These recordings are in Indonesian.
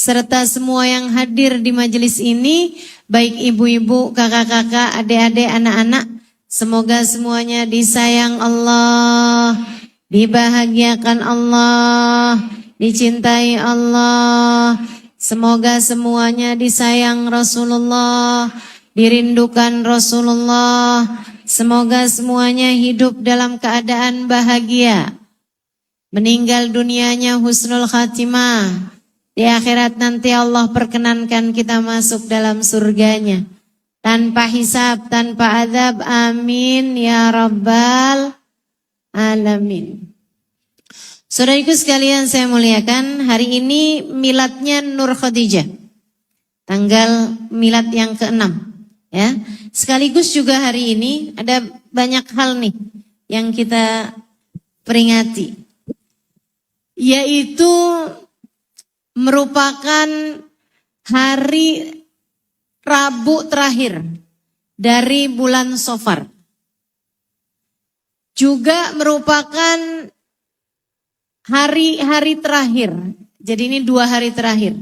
serta semua yang hadir di majelis ini, baik ibu-ibu, kakak-kakak, adik-adik, anak-anak. Semoga semuanya disayang Allah, dibahagiakan Allah, dicintai Allah. Semoga semuanya disayang Rasulullah, dirindukan Rasulullah. Semoga semuanya hidup dalam keadaan bahagia. Meninggal dunianya husnul khatimah. Di akhirat nanti Allah perkenankan kita masuk dalam surganya. Tanpa hisab, tanpa azab. Amin ya rabbal alamin. Saudariku sekalian saya muliakan, hari ini miladnya Nur Khadijah. Tanggal milad yang ke-6. Ya. Sekaligus juga hari ini ada banyak hal nih yang kita peringati. Yaitu merupakan hari Rabu terakhir dari bulan Safar. Juga merupakan hari-hari terakhir. Jadi ini 2 hari terakhir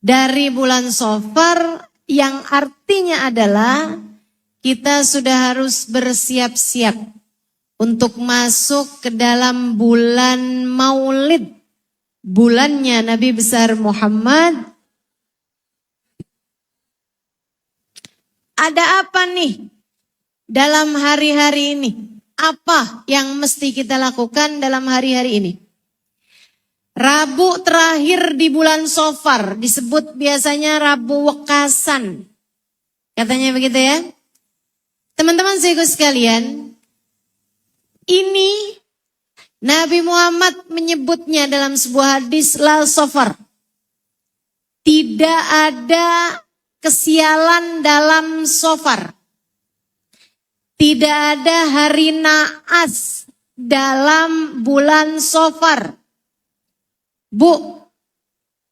dari bulan Safar, yang artinya adalah kita sudah harus bersiap-siap untuk masuk ke dalam bulan Maulid. Bulannya Nabi besar Muhammad. Ada apa nih dalam hari-hari ini? Apa yang mesti kita lakukan dalam hari-hari ini? Rabu terakhir di bulan Safar disebut biasanya Rabu Wekasan. Katanya begitu ya. Teman-teman saudaraku sekalian, ini Nabi Muhammad menyebutnya dalam sebuah hadis la safar. Tidak ada kesialan dalam Safar. Tidak ada hari naas dalam bulan Safar. Bu,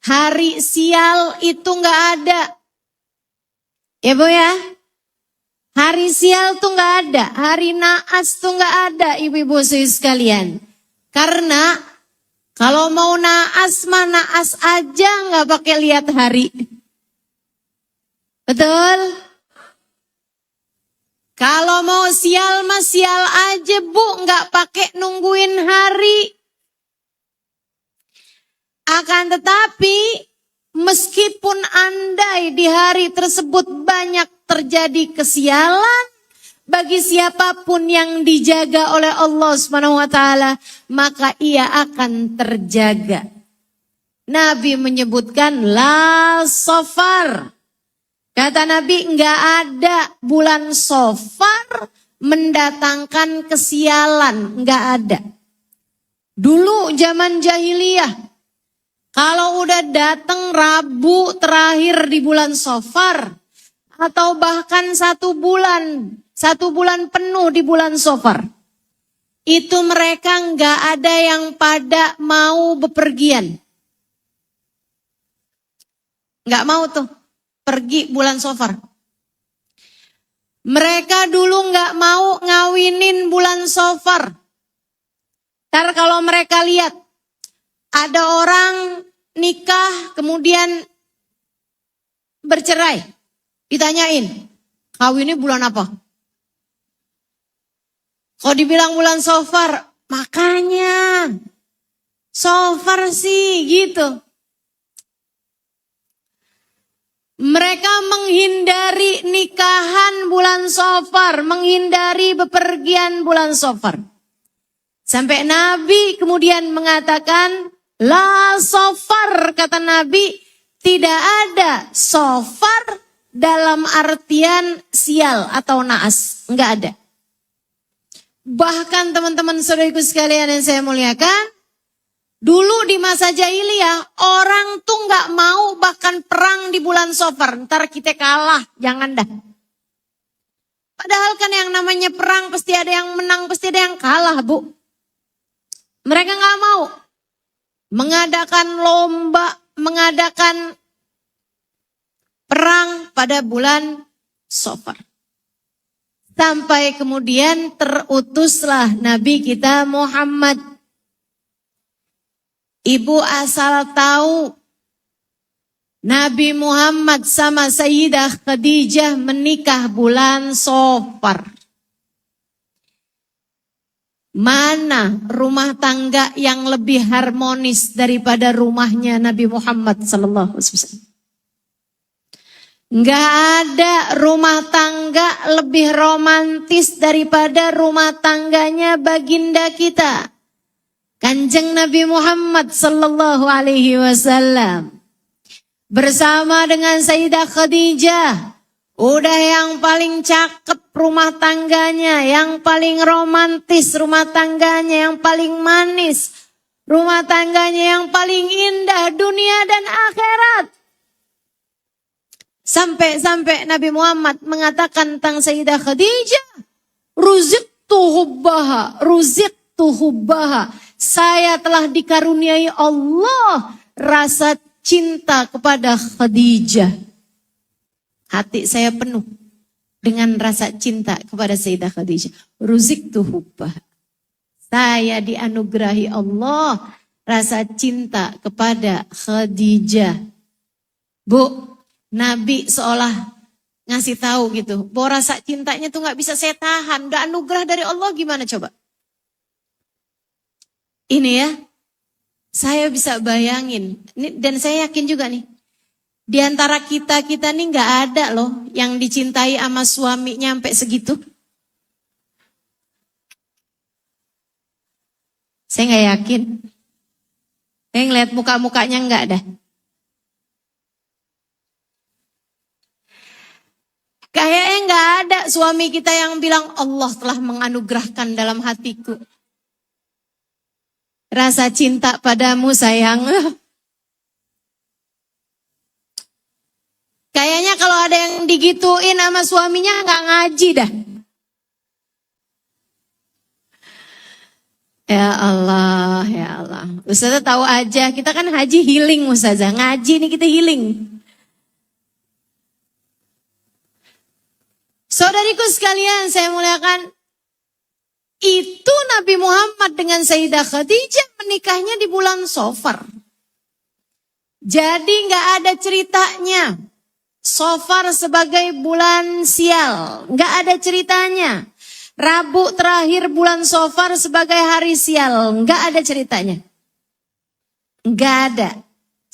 hari sial itu enggak ada. Ya Bu ya? Hari sial tuh enggak ada. Hari naas tuh enggak ada, ibu-ibu sekalian. Karena kalau mau naas mah naas aja, nggak pakai lihat hari. Betul? Kalau mau sial mah sial aja Bu, nggak pakai nungguin hari. Akan tetapi meskipun andai di hari tersebut banyak terjadi kesialan, bagi siapapun yang dijaga oleh Allah Subhanahu wa taala, maka ia akan terjaga. Nabi menyebutkan la safar. Kata Nabi, enggak ada bulan Safar mendatangkan kesialan, enggak ada. Dulu zaman jahiliyah, kalau udah datang Rabu terakhir di bulan Safar, atau bahkan 1 bulan penuh di bulan Safar, itu mereka nggak ada yang pada mau bepergian. Nggak mau tuh pergi bulan Safar. Mereka dulu nggak mau ngawinin bulan Safar. Ntar kalau mereka lihat ada orang nikah kemudian bercerai, ditanyain, kawinnya bulan apa? Kalau dibilang bulan Safar, makanya Safar sih gitu. Mereka menghindari nikahan bulan Safar, menghindari bepergian bulan Safar. Sampai Nabi kemudian mengatakan, la Safar, kata Nabi, tidak ada Safar dalam artian sial atau naas, enggak ada. Bahkan teman-teman saudaraku sekalian yang saya muliakan, dulu di masa jahiliyah orang tuh nggak mau bahkan perang di bulan Safar. Ntar kita kalah, jangan dah. Padahal kan yang namanya perang pasti ada yang menang, pasti ada yang kalah, Bu. Mereka nggak mau mengadakan lomba, mengadakan perang pada bulan Safar. Sampai kemudian terutuslah Nabi kita Muhammad. Ibu asal tahu Nabi Muhammad sama Sayyidah Khadijah menikah bulan Safar. Mana rumah tangga yang lebih harmonis daripada rumahnya Nabi Muhammad sallallahu alaihi wasallam? Enggak ada rumah tangga lebih romantis daripada rumah tangganya baginda kita, Kanjeng Nabi Muhammad sallallahu alaihi wasallam. Bersama dengan Sayyidah Khadijah, udah yang paling cakep rumah tangganya, yang paling romantis rumah tangganya, yang paling manis rumah tangganya, yang paling indah dunia dan akhirat. Sampai-sampai Nabi Muhammad mengatakan tentang Sayyidah Khadijah, ruziqtu hubbaha. Saya telah dikaruniai Allah rasa cinta kepada Khadijah. Hati saya penuh dengan rasa cinta kepada Sayyidah Khadijah. Ruziqtu hubbah. Saya dianugerahi Allah rasa cinta kepada Khadijah. Bu, Nabi seolah ngasih tahu gitu, bahwa rasa cintanya tuh gak bisa saya tahan. Udah anugerah dari Allah, gimana coba? Ini ya, saya bisa bayangin, dan saya yakin juga nih, di antara kita nih nggak ada loh yang dicintai sama suaminya sampai segitu. Saya nggak yakin. Saya ngeliat muka-mukanya nggak ada. Kayaknya nggak ada suami kita yang bilang Allah telah menganugerahkan dalam hatiku rasa cinta padamu sayang. Kayaknya kalau ada yang digituin sama suaminya nggak ngaji dah. Ya Allah, ya Allah. Ustazah tahu aja, kita kan haji healing Ustazah. Ngaji nih kita healing. Saudariku sekalian, saya muliakan. Itu Nabi Muhammad dengan Sayyidah Khadijah menikahnya di bulan Safar. Jadi nggak ada ceritanya Safar sebagai bulan sial. Nggak ada ceritanya Rabu terakhir bulan Safar sebagai hari sial. Nggak ada ceritanya. Nggak ada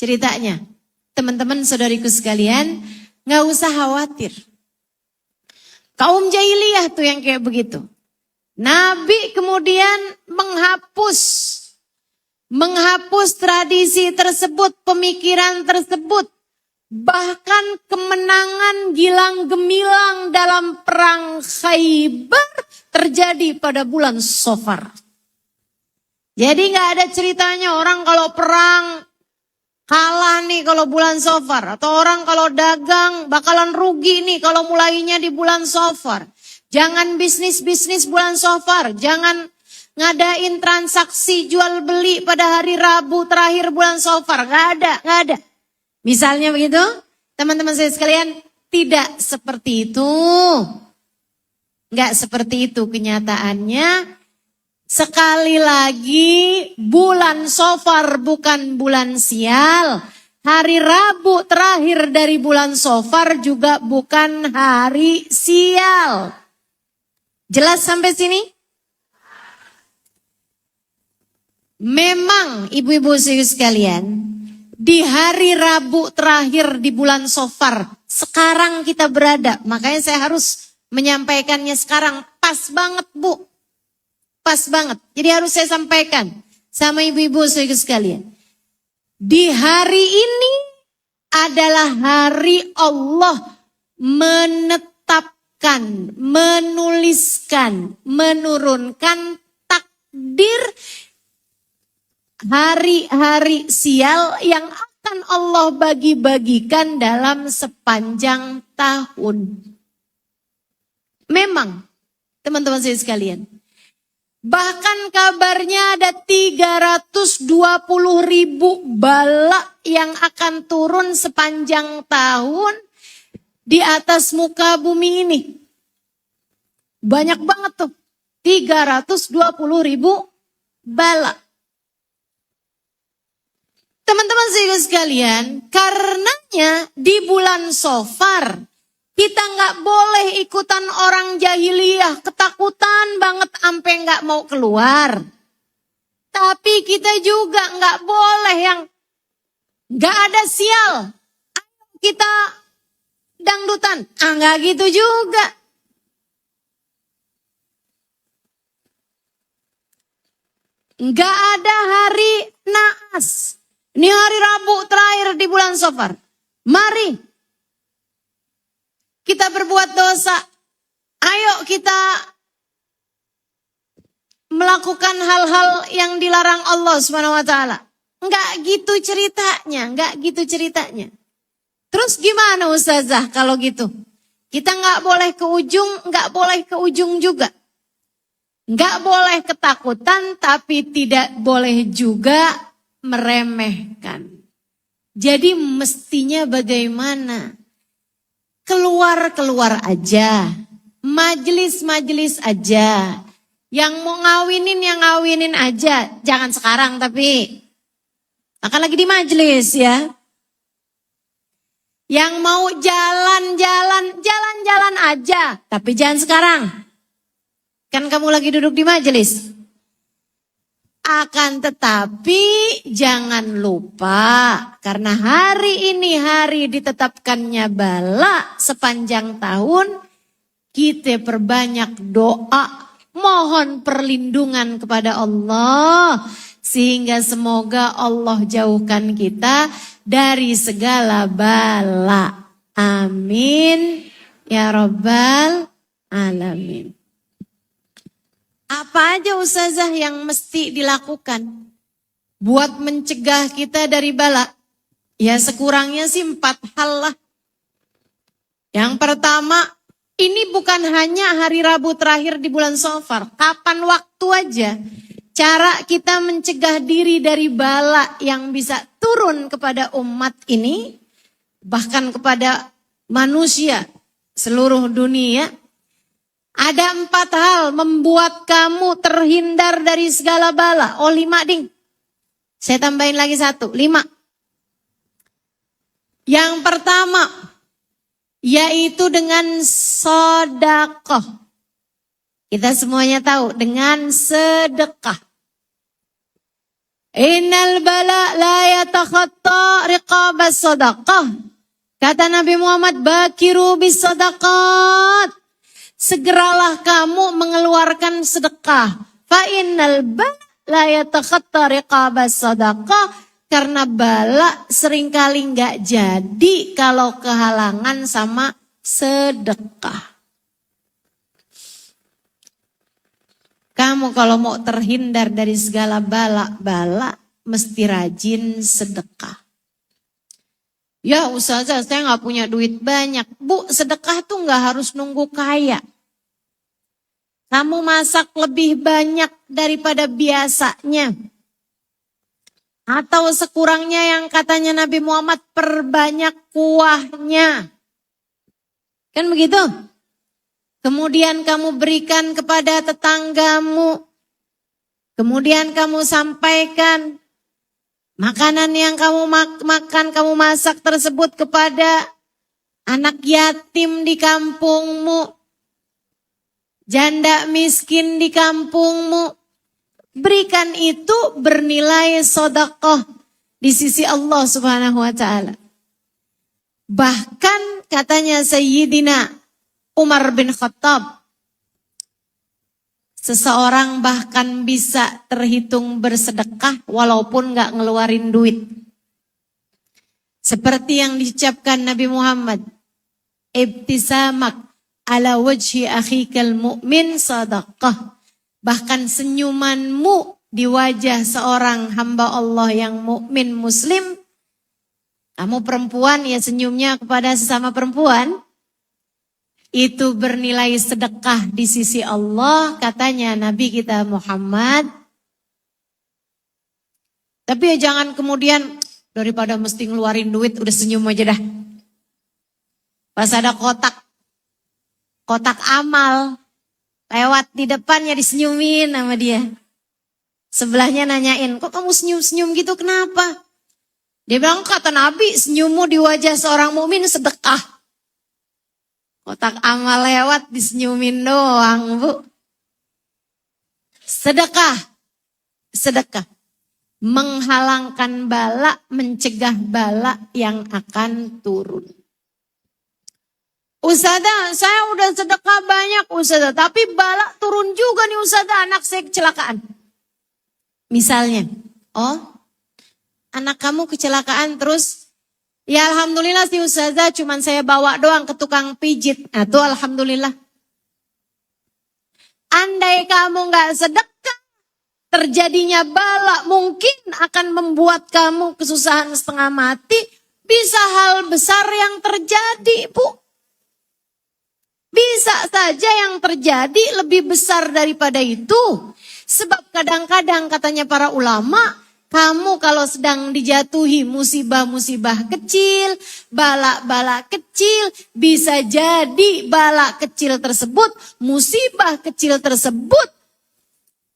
ceritanya. Teman-teman saudariku sekalian, nggak usah khawatir. Kaum jahiliyah tuh yang kayak begitu. Nabi kemudian menghapus tradisi tersebut, pemikiran tersebut. Bahkan kemenangan gilang gemilang dalam perang Khaybar terjadi pada bulan Safar. Jadi gak ada ceritanya orang kalau perang kalah nih kalau bulan Safar. Atau orang kalau dagang bakalan rugi nih kalau mulainya di bulan Safar. Jangan bisnis bulan Safar. Jangan ngadain transaksi jual beli pada hari Rabu terakhir bulan Safar. Gak ada. Misalnya begitu, teman-teman saya sekalian, tidak seperti itu. Gak seperti itu kenyataannya. Sekali lagi, bulan Safar bukan bulan sial. Hari Rabu terakhir dari bulan Safar juga bukan hari sial. Jelas sampai sini? Memang ibu-ibu sekalian, di hari Rabu terakhir di bulan Safar, sekarang kita berada. Makanya saya harus menyampaikannya sekarang. Pas banget Bu. Pas banget. Jadi harus saya sampaikan sama ibu-ibu sekalian. Di hari ini adalah hari Allah menetapkan, menuliskan, menurunkan takdir hari-hari sial yang akan Allah bagi-bagikan dalam sepanjang tahun. Memang, teman-teman saya sekalian, bahkan kabarnya ada 320.000 bala yang akan turun sepanjang tahun di atas muka bumi ini. Banyak banget tuh, 320.000 bala. Teman-teman sekalian, karenanya di bulan Shofar kita nggak boleh ikutan orang jahiliyah, ketakutan banget sampai nggak mau keluar. Tapi kita juga nggak boleh yang nggak ada sial. Kita dangdutan, nggak gitu juga. Nggak ada hari naas. Ini hari Rabu terakhir di bulan Shofar. Mari kita berbuat dosa. Ayo kita melakukan hal-hal yang dilarang Allah Subhanahu wa taala. Enggak gitu ceritanya. Terus gimana Ustazah kalau gitu? Kita enggak boleh ke ujung, enggak boleh ke ujung juga. Enggak boleh ketakutan, tapi tidak boleh juga meremehkan. Jadi mestinya bagaimana? Keluar aja. Majelis aja. Yang mau ngawinin, yang ngawinin aja. Jangan sekarang tapi. Akan lagi di majelis ya. Yang mau jalan-jalan aja. Tapi jangan sekarang. Kan kamu lagi duduk di majelis. Akan tetapi jangan lupa. Karena hari ini hari ditetapkannya bala sepanjang tahun. Kita perbanyak doa. Mohon perlindungan kepada Allah. Sehingga semoga Allah jauhkan kita dari segala bala. Amin. Ya Rabbal Alamin. Apa aja Ustazah yang mesti dilakukan buat mencegah kita dari bala? Ya sekurangnya sih 4 hal lah. Yang pertama, ini bukan hanya hari Rabu terakhir di bulan Shofar. Kapan waktu aja. Cara kita mencegah diri dari bala yang bisa turun kepada umat ini. Bahkan kepada manusia seluruh dunia. Ada 4 hal membuat kamu terhindar dari segala bala. Oh 5 ding. Saya tambahin lagi 1, 5. Yang pertama, yaitu dengan sedekah. Kita semuanya tahu, dengan sedekah. Innal bala la yatakhatta riqabas sedekah. Kata Nabi Muhammad, bakiru bis sedekat. Segeralah kamu mengeluarkan sedekah. Fa innal bala la yatakhatta riqabas sedekah. Karena bala seringkali nggak jadi kalau kehalangan sama sedekah. Kamu kalau mau terhindar dari segala bala mesti rajin sedekah. Ya Ustazah, saya nggak punya duit banyak. Bu, sedekah tuh nggak harus nunggu kaya. Kamu masak lebih banyak daripada biasanya. Atau sekurangnya yang katanya Nabi Muhammad, perbanyak kuahnya. Kan begitu? Kemudian kamu berikan kepada tetanggamu. Kemudian kamu sampaikan makanan yang kamu makan, kamu masak tersebut kepada anak yatim di kampungmu. Janda miskin di kampungmu. Berikan itu bernilai sedekah di sisi Allah Subhanahu wa taala. Bahkan katanya Sayyidina Umar bin Khattab, seseorang bahkan bisa terhitung bersedekah walaupun gak ngeluarin duit. Seperti yang diucapkan Nabi Muhammad, ibtisamak ala wajhi akhikal mu'min sadaqah. Bahkan senyumanmu di wajah seorang hamba Allah yang mukmin muslim. Kamu perempuan ya senyumnya kepada sesama perempuan. Itu bernilai sedekah di sisi Allah, katanya Nabi kita Muhammad. Tapi ya jangan kemudian daripada mesti ngeluarin duit udah senyum aja dah. Pas ada kotak amal, lewat di depannya disenyumin sama dia. Sebelahnya nanyain, kok kamu senyum-senyum gitu kenapa? Dia bilang, kata Nabi, senyummu di wajah seorang mukmin sedekah. Kotak amal lewat disenyumin doang, Bu. Sedekah. Sedekah. Menghalangkan bala, mencegah bala yang akan turun. Ustazah, saya udah sedekah banyak Ustazah, tapi bala turun juga nih Ustazah, anak saya kecelakaan. Misalnya, anak kamu kecelakaan terus, ya alhamdulillah sih Ustazah, cuman saya bawa doang ke tukang pijit. Nah tuh alhamdulillah. Andai kamu gak sedekah, terjadinya bala mungkin akan membuat kamu kesusahan setengah mati. Bisa hal besar yang terjadi, Bu. Bisa saja yang terjadi lebih besar daripada itu. Sebab kadang-kadang katanya para ulama, kamu kalau sedang dijatuhi musibah-musibah kecil, bala-bala kecil, bisa jadi bala kecil tersebut, musibah kecil tersebut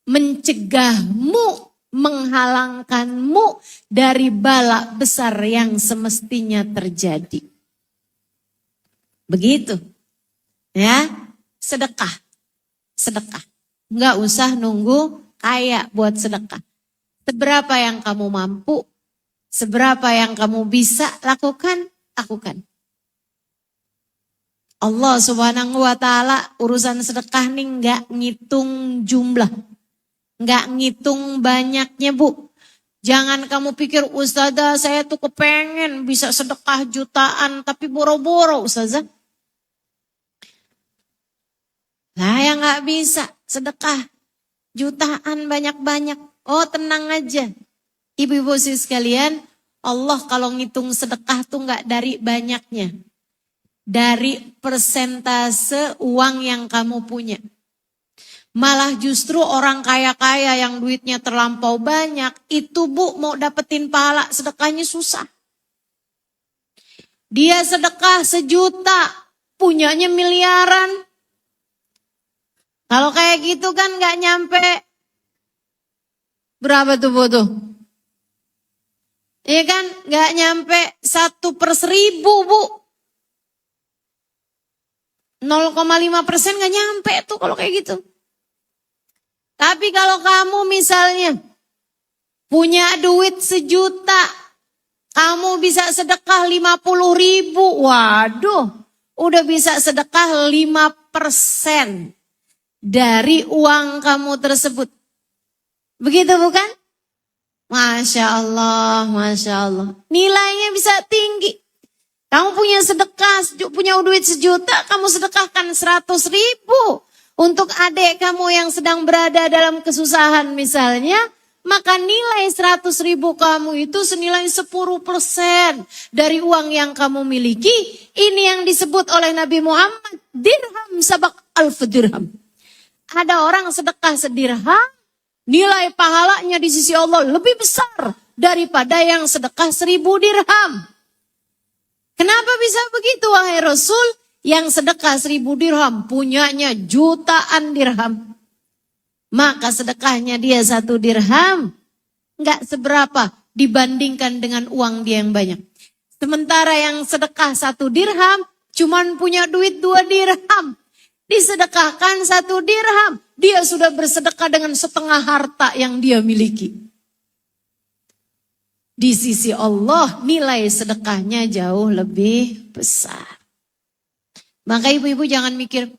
mencegahmu, menghalangkanmu dari bala besar yang semestinya terjadi. Begitu. Ya, sedekah. Sedekah. Enggak usah nunggu kaya buat sedekah. Seberapa yang kamu mampu, seberapa yang kamu bisa lakukan, lakukan. Allah Subhanahu wa Ta'ala urusan sedekah nih enggak ngitung jumlah. Enggak ngitung banyaknya, Bu. Jangan kamu pikir, Ustazah saya tuh kepengen bisa sedekah jutaan tapi boro-boro Ustazah. Lah yang gak bisa sedekah jutaan banyak-banyak. Oh tenang aja. Ibu-ibu sekalian, Allah kalau ngitung sedekah tuh gak dari banyaknya. Dari persentase uang yang kamu punya. Malah justru orang kaya-kaya yang duitnya terlampau banyak, itu Bu mau dapetin pahala sedekahnya susah. Dia sedekah 1 juta, punyanya miliaran. Kalau kayak gitu kan gak nyampe, berapa tuh Bu tuh? Iya kan gak nyampe 1/1000 Bu. 0,5% gak nyampe tuh kalau kayak gitu. Tapi kalau kamu misalnya punya duit 1 juta, kamu bisa sedekah 50.000. Waduh, udah bisa sedekah 5% dari uang kamu tersebut. Begitu bukan? Masya Allah, Masya Allah. Nilainya bisa tinggi. Kamu punya sedekah, punya duit 1 juta, kamu sedekahkan 100.000. Untuk adik kamu yang sedang berada dalam kesusahan misalnya, maka nilai 100.000 kamu itu senilai 10% dari uang yang kamu miliki. Ini yang disebut oleh Nabi Muhammad, dirham sabak alf dirham. Ada orang sedekah sedirham, nilai pahalanya di sisi Allah lebih besar daripada yang sedekah 1000 dirham. Kenapa bisa begitu wahai Rasul? Yang sedekah 1000 dirham punyanya jutaan dirham. Maka sedekahnya dia 1 dirham enggak seberapa dibandingkan dengan uang dia yang banyak. Sementara yang sedekah 1 dirham cuman punya duit 2 dirham. Disedekahkan 1 dirham, dia sudah bersedekah dengan setengah harta yang dia miliki. Di sisi Allah nilai sedekahnya jauh lebih besar. Maka ibu-ibu jangan mikir,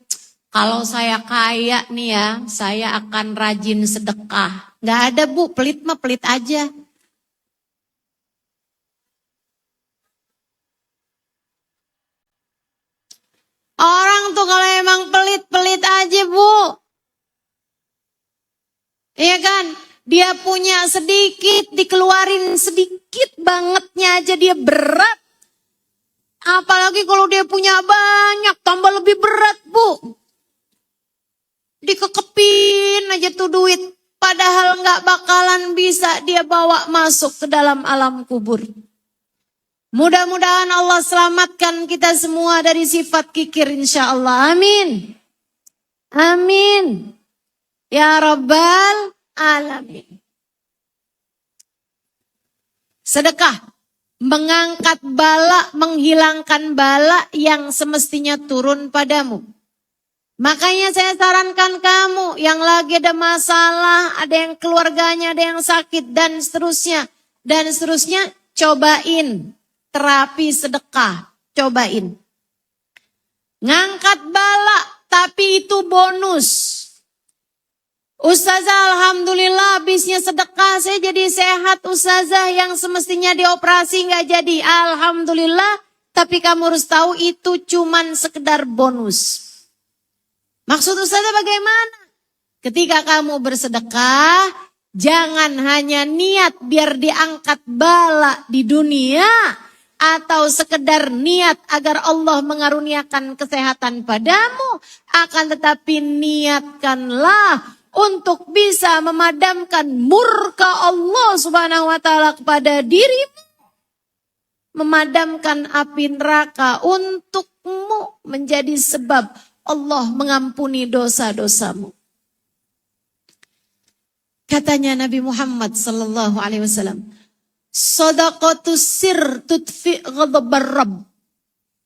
kalau saya kaya nih ya, saya akan rajin sedekah. Gak ada Bu, pelit mah pelit aja. Orang tuh kalau emang pelit-pelit aja Bu. Iya kan? Dia punya sedikit, dikeluarin sedikit bangetnya aja dia berat. Apalagi kalau dia punya banyak, tambah lebih berat Bu. Dikekepin aja tuh duit. Padahal gak bakalan bisa dia bawa masuk ke dalam alam kubur. Mudah-mudahan Allah selamatkan kita semua dari sifat kikir insya Allah. Amin. Amin. Ya Rabbal Alamin. Sedekah. mengangkat bala, menghilangkan bala yang semestinya turun padamu. Makanya saya sarankan kamu yang lagi ada masalah, ada yang keluarganya, ada yang sakit dan seterusnya. Dan seterusnya, cobain terapi sedekah, cobain. Ngangkat bala, tapi itu bonus. Ustazah alhamdulillah habisnya sedekah saya jadi sehat ustazah, yang semestinya dioperasi nggak jadi. Alhamdulillah, tapi kamu harus tahu itu cuman sekedar bonus. Maksud ustazah bagaimana? Ketika kamu bersedekah, jangan hanya niat biar diangkat bala di dunia, atau sekedar niat agar Allah mengaruniakan kesehatan padamu, akan tetapi niatkanlah untuk bisa memadamkan murka Allah Subhanahu wa taala kepada dirimu. Memadamkan api neraka untukmu, menjadi sebab Allah mengampuni dosa-dosamu. Katanya Nabi Muhammad sallallahu alaihi wasallam, shadaqatus sir tudfi ghadabar rabb.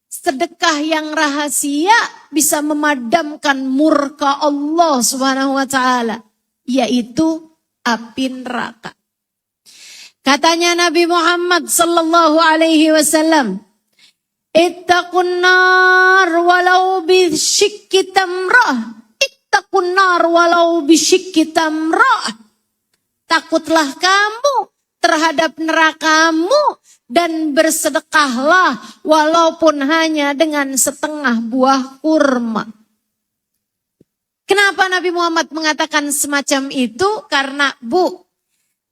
Sedekah yang rahasia bisa memadamkan murka Allah Subhanahu wa taala, yaitu api neraka. Katanya Nabi Muhammad sallallahu alaihi wasallam, ittaqun nar walau bisyikki tamrah. Ittaqun nar walau bisyikki tamrah. Takutlah kamu terhadap nerakamu dan bersedekahlah walaupun hanya dengan setengah buah kurma. Kenapa Nabi Muhammad mengatakan semacam itu? Karena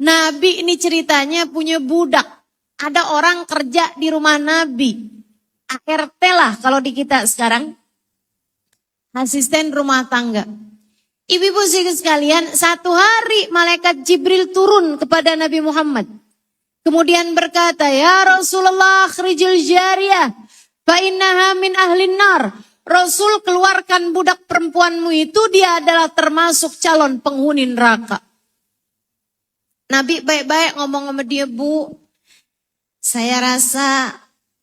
Nabi ini ceritanya punya budak. Ada orang kerja di rumah Nabi. ART lah kalau di kita sekarang. Asisten rumah tangga. Ibu-ibu sekalian, satu hari malaikat Jibril turun kepada Nabi Muhammad. Kemudian berkata, ya Rasulullah akhrijil jariyah, fa innaha min ahlin nar. Rasul, keluarkan budak perempuanmu itu, dia adalah termasuk calon penghuni neraka. Nabi baik-baik ngomong sama dia, Bu, saya rasa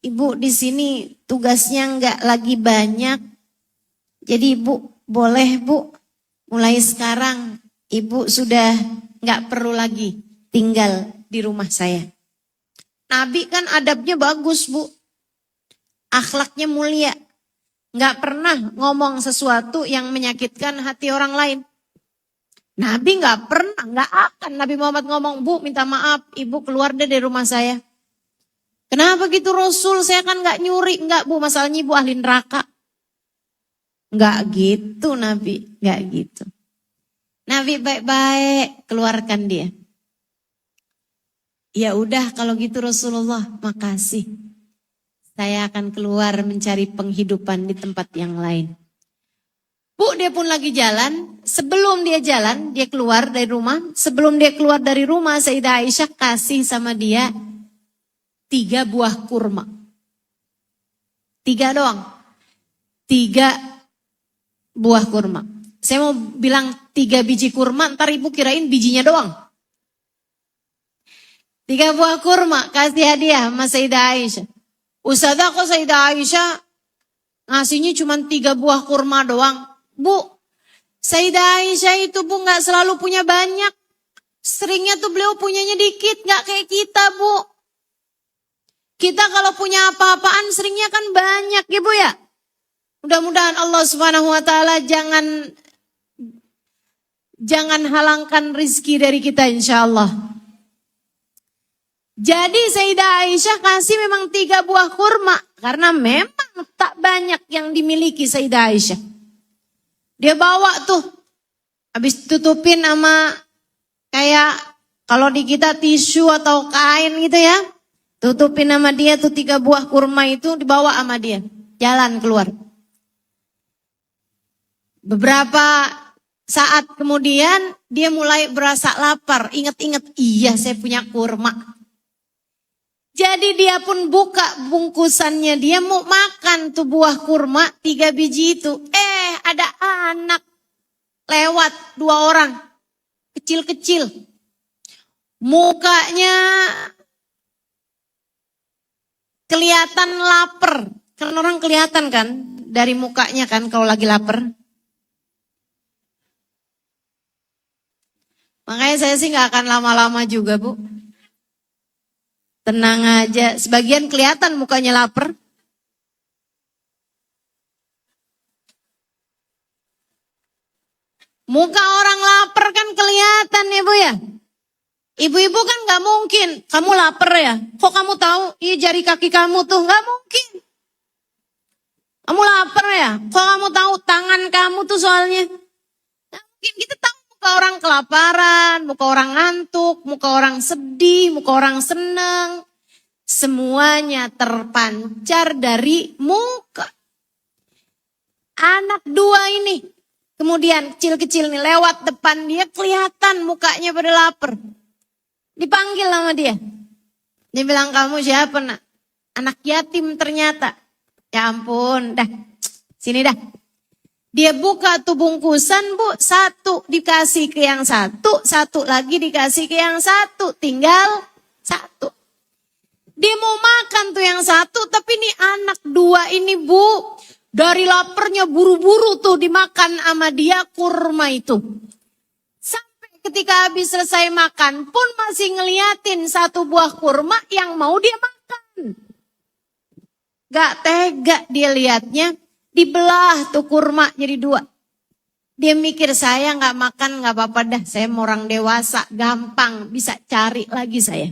ibu di sini tugasnya nggak lagi banyak. Jadi ibu, boleh Bu, mulai sekarang ibu sudah nggak perlu lagi tinggal di rumah saya. Nabi kan adabnya bagus, Bu. Akhlaknya mulia. Nggak pernah ngomong sesuatu yang menyakitkan hati orang lain. Nabi nggak pernah, nggak akan Nabi Muhammad ngomong, Bu minta maaf, ibu keluar deh dari rumah saya. Kenapa gitu Rasul, saya kan nggak nyuri. Nggak Bu, masalahnya ibu ahli neraka. Nggak gitu Nabi, nggak gitu. Nabi baik-baik keluarkan dia. Ya udah kalau gitu Rasulullah, makasih. Saya akan keluar mencari penghidupan di tempat yang lain. Bu, dia pun lagi jalan. Sebelum dia jalan, dia keluar dari rumah. Sebelum dia keluar dari rumah, Sayyidah Aisyah kasih sama dia 3 buah kurma. 3 doang. 3 buah kurma. Saya mau bilang 3 biji kurma, ntar ibu kirain bijinya doang. 3 buah kurma kasih hadiah sama Sayyidah Aisyah. Ustazah kok Sayyidah Aisyah ngasihnya cuma 3 buah kurma doang. Bu, Sayyidah Aisyah itu Bu gak selalu punya banyak. Seringnya tuh beliau punyanya dikit, gak kayak kita Bu. Kita kalau punya apa-apaan seringnya kan banyak ya Bu ya. Mudah-mudahan Allah Subhanahu wa taala jangan halangkan rizki dari kita insyaallah. Jadi Sayyidah Aisyah kasih memang 3 buah kurma. Karena memang tak banyak yang dimiliki Sayyidah Aisyah. Dia bawa tuh. Habis tutupin sama kayak kalau di kita tisu atau kain gitu ya. Tutupin sama dia tuh 3 buah kurma itu dibawa sama dia. Jalan keluar. Beberapa saat kemudian dia mulai berasa lapar. Ingat-ingat, iya saya punya kurma. Jadi dia pun buka bungkusannya, dia mau makan tuh buah kurma 3 biji itu. Ada anak lewat 2 orang, kecil-kecil. Mukanya kelihatan lapar. Karena orang kelihatan kan dari mukanya kan kalau lagi lapar. Makanya saya sih nggak akan lama-lama juga, Bu. Tenang aja, sebagian kelihatan mukanya lapar. Muka orang lapar kan kelihatan ya, Bu ya. Ibu-ibu kan nggak mungkin, kamu lapar ya? Kok kamu tahu? Iya, jari kaki kamu tuh nggak mungkin. Kamu lapar ya? Kok kamu tahu tangan kamu tuh soalnya? Nggak mungkin, kita tahu muka orang kelaparan, muka orang ngantuk, muka orang sedih, muka orang seneng. Semuanya terpancar dari muka. Anak dua ini, kemudian kecil-kecil nih lewat depan dia kelihatan mukanya pada lapar. Dipanggil sama dia. Dia bilang, kamu siapa nak? Anak yatim ternyata. Ya ampun, dah sini dah. Dia buka tuh bungkusan, Bu, satu dikasih ke yang satu, satu lagi dikasih ke yang satu, tinggal satu. Dia mau makan tuh yang satu, tapi nih anak dua ini, Bu, dari laparnya buru-buru tuh dimakan sama dia kurma itu. Sampai ketika habis selesai makan pun masih ngeliatin satu buah kurma yang mau dia makan. Gak tega dia liatnya, dibelah tuh kurma jadi dua. Dia mikir, saya gak makan gak apa-apa dah, saya orang dewasa, gampang bisa cari lagi saya.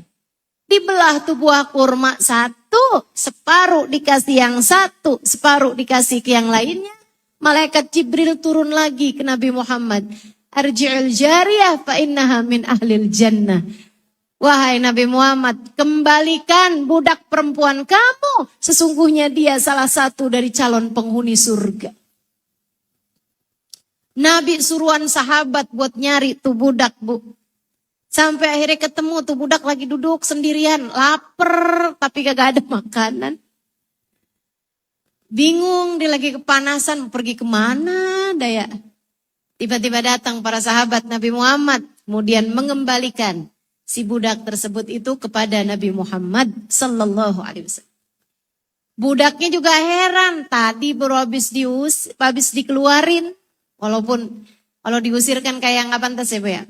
Dibelah tuh buah kurma satu, separuh dikasih yang satu, separuh dikasih ke yang lainnya. Malaikat Jibril turun lagi ke Nabi Muhammad. Arji'il jariyah fa innaha min ahlil jannah. Wahai Nabi Muhammad, kembalikan budak perempuan kamu. Sesungguhnya dia salah satu dari calon penghuni surga. Nabi suruhan sahabat buat nyari tuh budak, Bu. Sampai akhirnya ketemu tuh budak lagi duduk sendirian. Lapar tapi kagak ada makanan. Bingung, dia lagi kepanasan, mau pergi kemana daya. Tiba-tiba datang para sahabat Nabi Muhammad. Kemudian mengembalikan si budak tersebut itu kepada Nabi Muhammad sallallahu alaihi wasallam. Budaknya juga heran, tadi baru habis dikeluarin, walaupun kalau diusirkan kayak nggak pantas ya, Bu ya.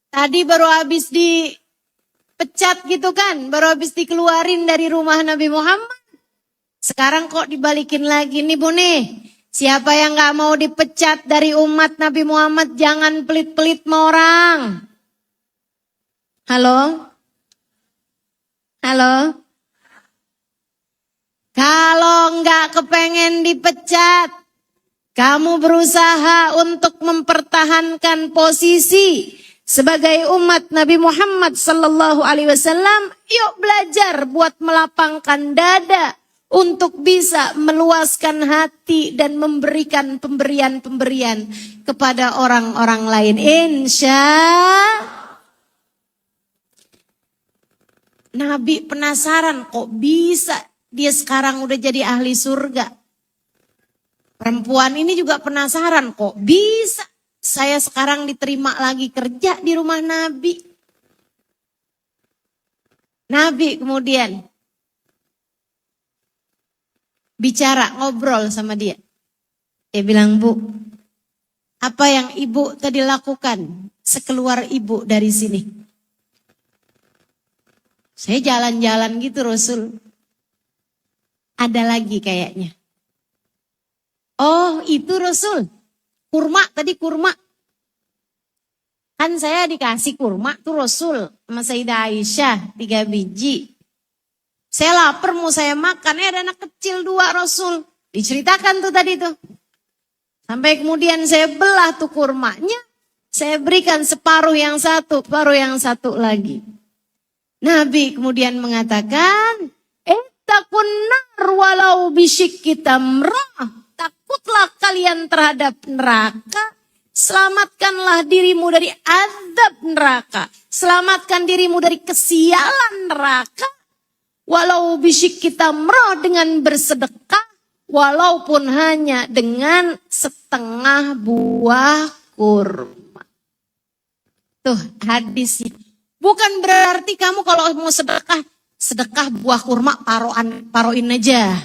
Tadi baru habis dipecat gitu kan, baru habis dikeluarin dari rumah Nabi Muhammad. Sekarang kok dibalikin lagi nih, Bu nih. Siapa yang nggak mau dipecat dari umat Nabi Muhammad, jangan pelit-pelit sama orang. Halo? Halo? Kalau nggak kepengen dipecat, kamu berusaha untuk mempertahankan posisi sebagai umat Nabi Muhammad sallallahu alaihi wasallam, yuk belajar buat melapangkan dada untuk bisa meluaskan hati dan memberikan pemberian-pemberian kepada orang-orang lain. Nabi penasaran kok bisa dia sekarang udah jadi ahli surga. Perempuan ini juga penasaran kok bisa saya sekarang diterima lagi kerja di rumah Nabi. Nabi kemudian bicara, ngobrol sama dia. Dia bilang, Bu, apa yang ibu tadi lakukan sekeluar ibu dari sini? Saya jalan-jalan gitu Rasul. Ada lagi kayaknya. Oh itu Rasul. Kurma tadi kurma. Kan saya dikasih kurma tuh Rasul. Sama Sayyidah Aisyah 3 biji. Saya lapar mau saya makan. Ada anak kecil 2 Rasul. Diceritakan tuh tadi tuh. Sampai kemudian saya belah tuh kurmanya. Saya berikan separuh yang satu lagi. Nabi kemudian mengatakan, takun nar walau bisyikki tamrah. Takutlah kalian terhadap neraka. Selamatkanlah dirimu dari azab neraka. Selamatkan dirimu dari kesialan neraka. Walau bisyikki tamrah, dengan bersedekah. Walaupun hanya dengan setengah buah kurma. Tuh hadisnya. Bukan berarti kamu kalau mau sedekah sedekah buah kurma paroin aja.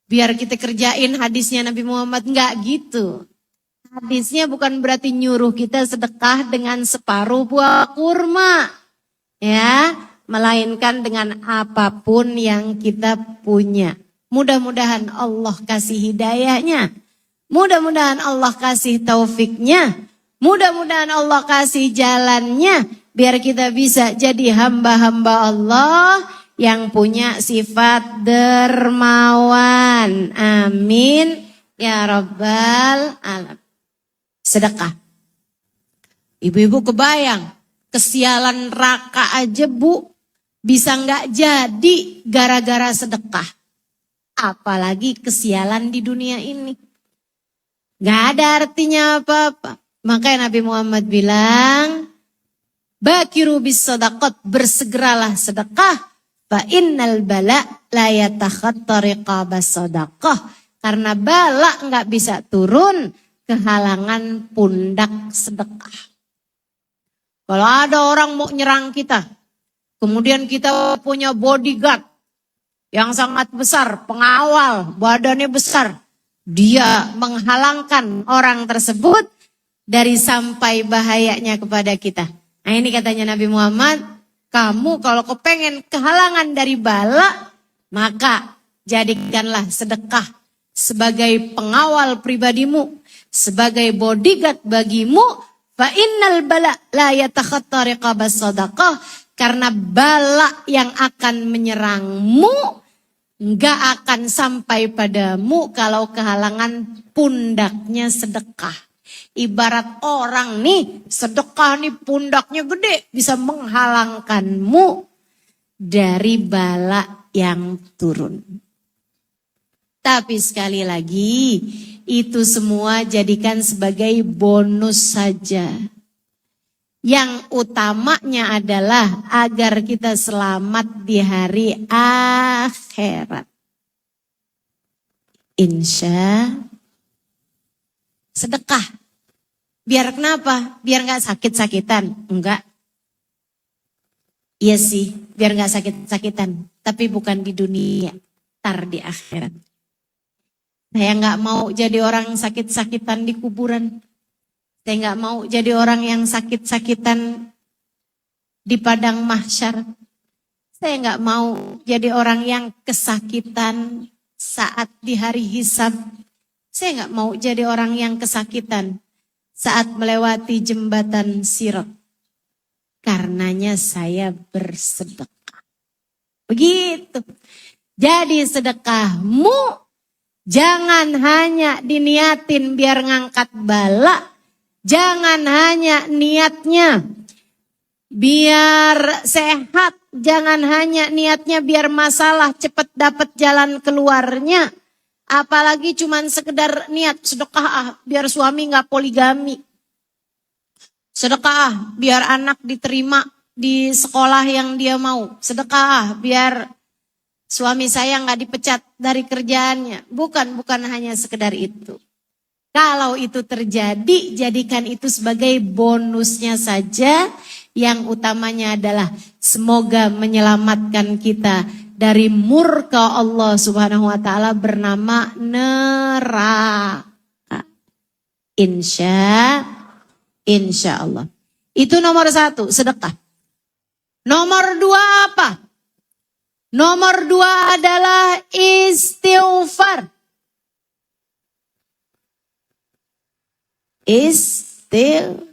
Biar kita kerjain hadisnya Nabi Muhammad, enggak gitu. Hadisnya bukan berarti nyuruh kita sedekah dengan separuh buah kurma. Ya, melainkan dengan apapun yang kita punya. Mudah-mudahan Allah kasih hidayahnya. Mudah-mudahan Allah kasih taufiknya. Mudah-mudahan Allah kasih jalannya. Biar kita bisa jadi hamba-hamba Allah yang punya sifat dermawan. Amin. Ya Rabbal Alamin. Sedekah. Ibu-ibu kebayang, kesialan neraka aja Bu bisa nggak jadi gara-gara sedekah. Apalagi kesialan di dunia ini. Nggak ada artinya apa-apa. Makanya Nabi Muhammad bilang, bakiru bis sadaqat, bersegeralah sedekah. Fa innal bala la yatakhatta riqabas sadaqah. Karena bala nggak bisa turun kehalangan pundak sedekah. Kalau ada orang mau nyerang kita, kemudian kita punya bodyguard yang sangat besar, pengawal, badannya besar, dia menghalangkan orang tersebut dari sampai bahayanya kepada kita. Nah ini katanya Nabi Muhammad, kamu kalau kepengen kehalangan dari bala, maka jadikanlah sedekah sebagai pengawal pribadimu, sebagai bodyguard bagimu. Fa innal bala la yatakhatta riqabas sadaqah, karena bala yang akan menyerangmu enggak akan sampai padamu kalau kehalangan pundaknya sedekah. Ibarat orang nih sedekah nih pundaknya gede, bisa menghalangkanmu dari bala yang turun. Tapi sekali lagi, itu semua jadikan sebagai bonus saja. Yang utamanya adalah agar kita selamat di hari akhirat. Insya sedekah. Biar kenapa? Biar gak sakit-sakitan. Enggak. Iya sih, biar gak sakit-sakitan. Tapi bukan di dunia, tar di akhirat. Saya nggak mau jadi orang sakit-sakitan di kuburan. Saya nggak mau jadi orang yang sakit-sakitan di padang mahsyar. Saya nggak mau jadi orang yang kesakitan saat di hari hisab. Saya nggak mau jadi orang yang kesakitan saat melewati jembatan Sirat. Karenanya saya bersedekah. Begitu. Jadi sedekahmu jangan hanya diniatin biar ngangkat bala. Jangan hanya niatnya biar sehat. Jangan hanya niatnya biar masalah cepat dapat jalan keluarnya. Apalagi cuman sekedar niat sedekah biar suami gak poligami. Sedekah biar anak diterima di sekolah yang dia mau. Sedekah biar suami saya nggak dipecat dari kerjaannya. Bukan hanya sekedar itu. Kalau itu terjadi, jadikan itu sebagai bonusnya saja. Yang utamanya adalah semoga menyelamatkan kita dari murka Allah Subhanahu wa taala bernama neraka. Insya Allah. Itu nomor 1, sedekah. Nomor 2 apa? Nomor 2 adalah istighfar. Istighfar.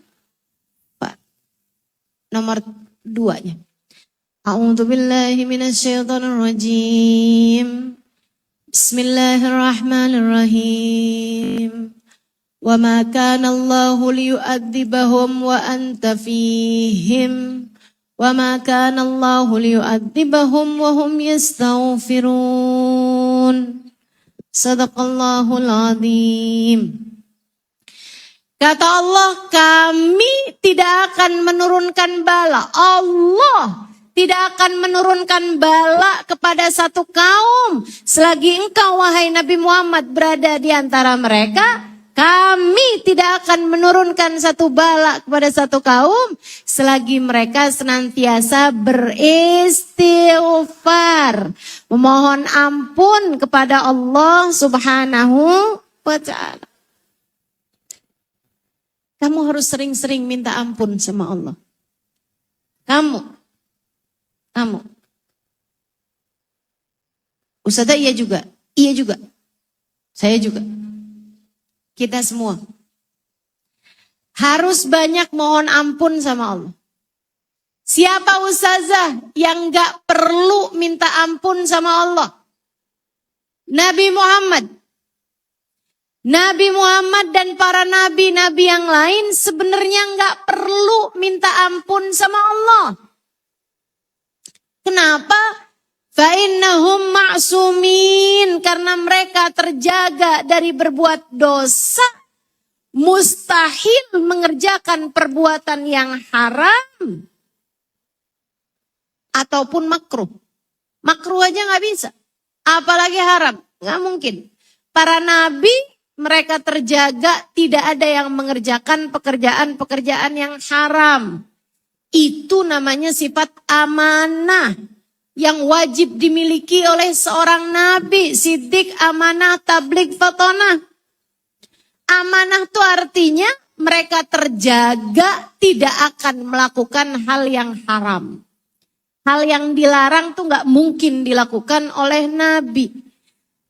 Nomor 2-nya. A'udzubillahi minasyaitonirrajim. Bismillahirrahmanirrahim. Wa ma kana Allahu liyu'adzibahum wa anta fihim. Wa ma kana Allahu liyu'adzibahum wa hum yastaghfirun. Shadaqallahul azim. Kata Allah, kami tidak akan menurunkan bala. Allah tidak akan menurunkan bala kepada satu kaum selagi engkau wahai Nabi Muhammad berada di antara mereka. Kami tidak akan menurunkan satu bala kepada satu kaum selagi mereka senantiasa beristighfar, memohon ampun kepada Allah Subhanahu wa ta'ala. Kamu harus sering-sering minta ampun sama Allah. Kamu. Ustazah iya juga. Saya juga. Kita semua. Harus banyak mohon ampun sama Allah. Siapa ustazah yang gak perlu minta ampun sama Allah? Nabi Muhammad dan para nabi-nabi yang lain sebenarnya gak perlu minta ampun sama Allah. Kenapa? Fa'innahum ma'sumin, karena mereka terjaga dari berbuat dosa, mustahil mengerjakan perbuatan yang haram ataupun makruh. Makruh aja gak bisa, apalagi haram, gak mungkin. Para nabi mereka terjaga, tidak ada yang mengerjakan pekerjaan-pekerjaan yang haram. Itu namanya sifat amanah yang wajib dimiliki oleh seorang nabi, siddiq, amanah, tabligh, fatonah. Amanah itu artinya mereka terjaga, tidak akan melakukan hal yang haram. Hal yang dilarang tuh gak mungkin dilakukan oleh nabi.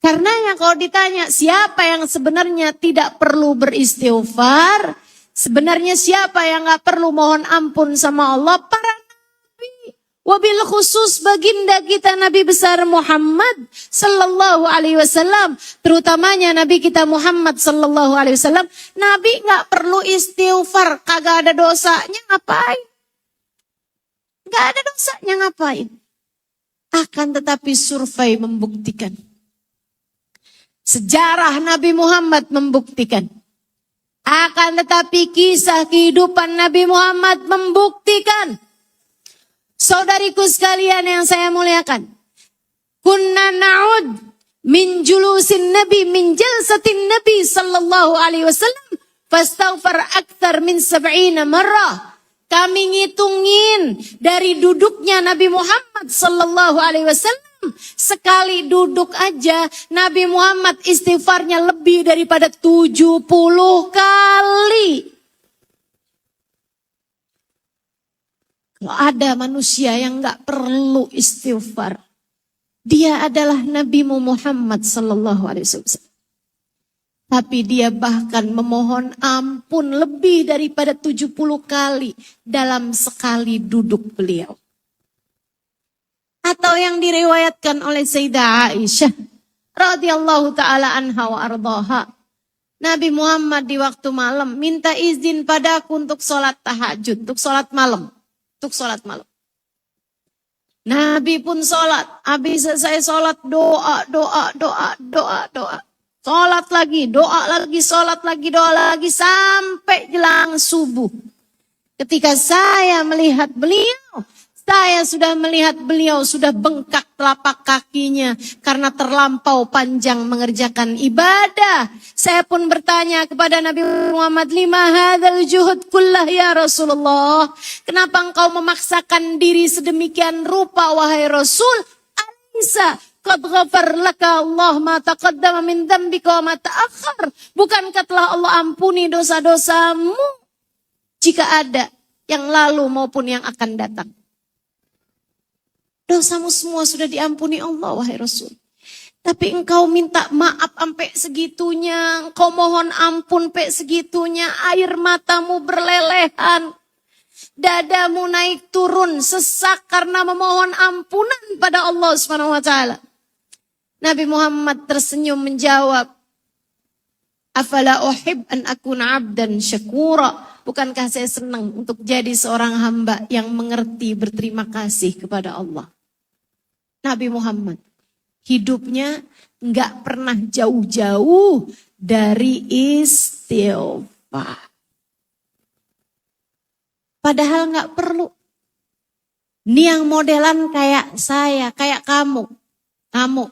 Karena yang kalau ditanya siapa yang sebenarnya tidak perlu beristighfar, sebenarnya siapa yang gak perlu mohon ampun sama Allah? Para nabi. Wabil khusus baginda kita Nabi besar Muhammad sallallahu alaihi wasallam, terutamanya Nabi kita Muhammad sallallahu alaihi wasallam, Nabi gak perlu istighfar, kagak ada dosanya ngapain? Gak ada dosanya ngapain? Akan tetapi survei membuktikan, sejarah Nabi Muhammad membuktikan, akan tetapi kisah kehidupan Nabi Muhammad membuktikan. Saudariku sekalian yang saya muliakan, kunna na'ud min julusin Nabi, min jalsatin Nabi sallallahu alaihi wasallam, fastaghfar akthar min 70 marrah. Kami ngitungin dari duduknya Nabi Muhammad sallallahu alaihi wasallam, sekali duduk aja Nabi Muhammad istighfarnya lebih daripada 70 kali. Kalau ada manusia yang gak perlu istighfar, dia adalah Nabi Muhammad sallallahu alaihi wasallam. Tapi dia bahkan memohon ampun lebih daripada 70 kali dalam sekali duduk beliau. Atau yang diriwayatkan oleh Sayyidah Aisyah radhiyallahu taala anha wa ardhaha, Nabi Muhammad di waktu malam minta izin padaku untuk sholat tahajud, untuk sholat malam. Nabi pun sholat. Habis selesai sholat doa. Sholat lagi, doa lagi, sholat lagi, doa lagi sampai jelang subuh. Ketika saya melihat beliau, saya sudah melihat beliau sudah bengkak telapak kakinya karena terlampau panjang mengerjakan ibadah. Saya pun bertanya kepada Nabi Muhammad, lima hadzal juhud kullah ya Rasulullah. Kenapa engkau memaksakan diri sedemikian rupa wahai Rasul? Alaysa qad ghafar laka Allah ma taqaddama min dzambika wa ma ta'akhkhar. Bukankah telah Allah ampuni dosa-dosamu jika ada yang lalu maupun yang akan datang? Dosamu semua sudah diampuni Allah wahai Rasul. Tapi engkau minta maaf sampai segitunya, engkau mohon ampun sampai segitunya, air matamu berlelehan, dadamu naik turun sesak karena memohon ampunan pada Allah Subhanahu wa taala. Nabi Muhammad tersenyum menjawab, afala uhib an akuna 'abdan syakura. Bukankah saya senang untuk jadi seorang hamba yang mengerti berterima kasih kepada Allah. Nabi Muhammad hidupnya enggak pernah jauh-jauh dari istighfar. Padahal enggak perlu. Ini yang modelan kayak saya, kayak kamu. Kamu.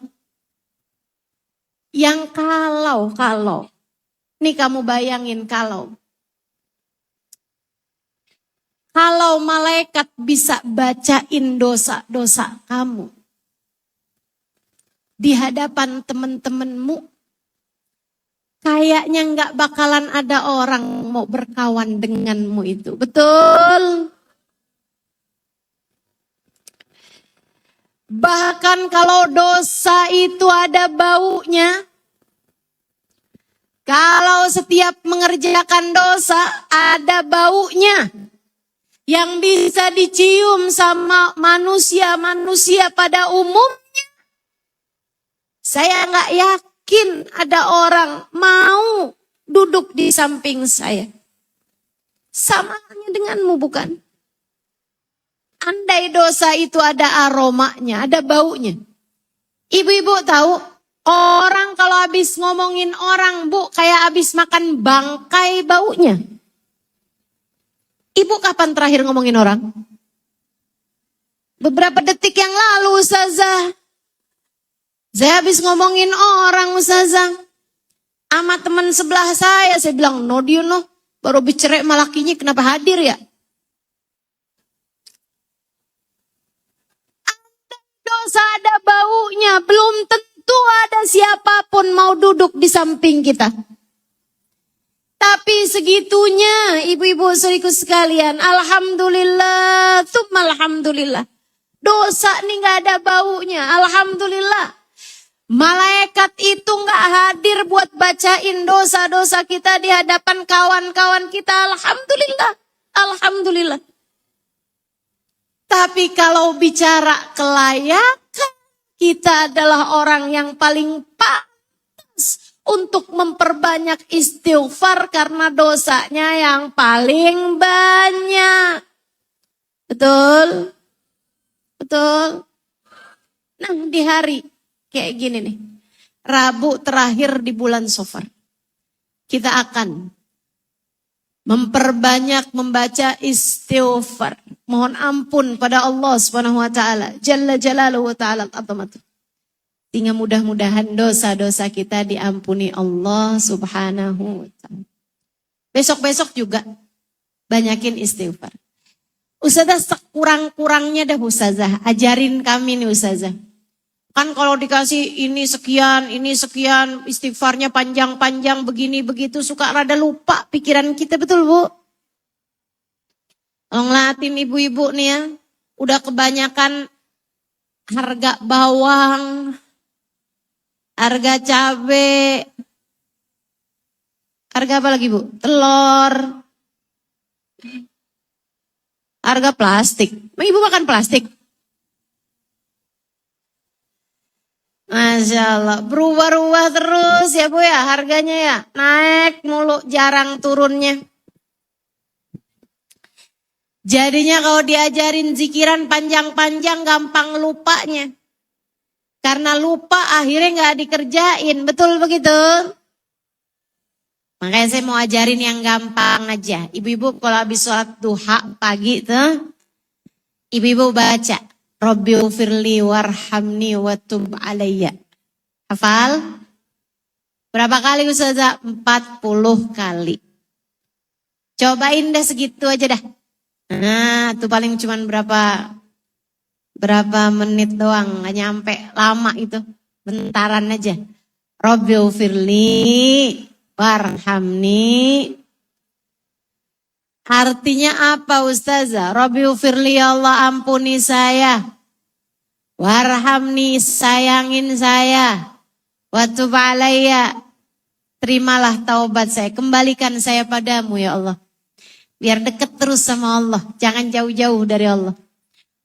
Yang kalau Nih kamu bayangin kalau malaikat bisa bacain dosa-dosa kamu di hadapan teman-temanmu, kayaknya nggak bakalan ada orang mau berkawan denganmu itu. Betul? Bahkan kalau dosa itu ada baunya, kalau setiap mengerjakan dosa ada baunya yang bisa dicium sama manusia-manusia pada umumnya, saya nggak yakin ada orang mau duduk di samping saya. Sama halnya denganmu, bukan? Andai dosa itu ada aromanya, ada baunya. Ibu-ibu tahu, orang kalau habis ngomongin orang, Bu, kayak habis makan bangkai baunya. Ibu kapan terakhir ngomongin orang? Beberapa detik yang lalu, Ustazah. Saya habis ngomongin orang, Ustazah. Sama teman sebelah saya bilang, no dia no, baru bicara malakinya kenapa hadir ya? Dosa ada baunya, belum tentu ada siapapun mau duduk di samping kita. Tapi segitunya ibu-ibu saudariku sekalian, alhamdulillah, tsumma alhamdulillah. Dosa nih gak ada baunya, alhamdulillah. Malaikat itu gak hadir buat bacain dosa-dosa kita di hadapan kawan-kawan kita, alhamdulillah, alhamdulillah. Tapi kalau bicara kelayakan, kita adalah orang yang paling pantas untuk memperbanyak istighfar karena dosanya yang paling banyak. Betul? Betul? Nah, di hari kayak gini nih, Rabu terakhir di bulan Safar, kita akan memperbanyak membaca istighfar. Mohon ampun pada Allah Subhanahu wa taala, Jalla Jalaluhu wa ta'ala al-azamatu. Sehingga mudah-mudahan dosa-dosa kita diampuni Allah Subhanahu wa ta'ala. Besok-besok juga banyakin istighfar. Ustazah sekurang-kurangnya dah Ustazah, ajarin kami nih Ustazah. Kan kalau dikasih ini sekian, istighfarnya panjang-panjang begini begitu suka rada lupa pikiran kita, betul Bu? Kalau ngeliatin ibu-ibu nih ya, udah kebanyakan harga bawang, harga cabai, harga apa lagi Bu? Telur, harga plastik. Ibu makan plastik? Masya Allah, berubah-ubah terus ya Bu ya, harganya ya, naik mulu, jarang turunnya. Jadinya kalau diajarin zikiran panjang-panjang gampang lupanya. Karena lupa akhirnya gak dikerjain, betul begitu? Makanya saya mau ajarin yang gampang aja. Ibu-ibu kalau habis sholat duha pagi tuh, ibu-ibu baca Rabbighfirli warhamni wa tub alayya. Hafal? Berapa kali Ustazah? 40 kali. Cobain dah segitu aja dah. Nah, itu paling cuman berapa menit doang, gak nyampe lama itu. Bentaran aja. Rabbighfirli warhamni. Artinya apa Ustazah? Rabbighfirli, ya Allah ampuni saya. Warhamni, sayangin saya. Wa tub alayya, terimalah taubat saya. Kembalikan saya padamu ya Allah. Biar deket terus sama Allah. Jangan jauh-jauh dari Allah.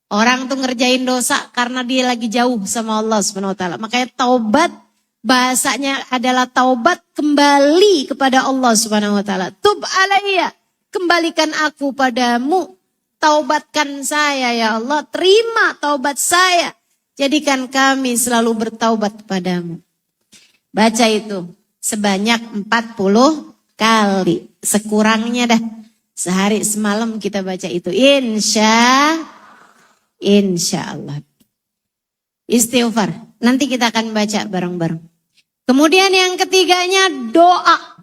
Orang tuh ngerjain dosa karena dia lagi jauh sama Allah Subhanahu wa taala. Makanya taubat bahasanya adalah taubat kembali kepada Allah Subhanahu wa taala. Tub alayya, kembalikan aku padamu. Taubatkan saya ya Allah. Terima taubat saya. Jadikan kami selalu bertaubat padamu. Baca itu sebanyak 40 kali. Sekurangnya dah. Sehari semalam kita baca itu. Insya Allah. Istighfar. Nanti kita akan baca bareng-bareng. Kemudian yang ketiganya doa.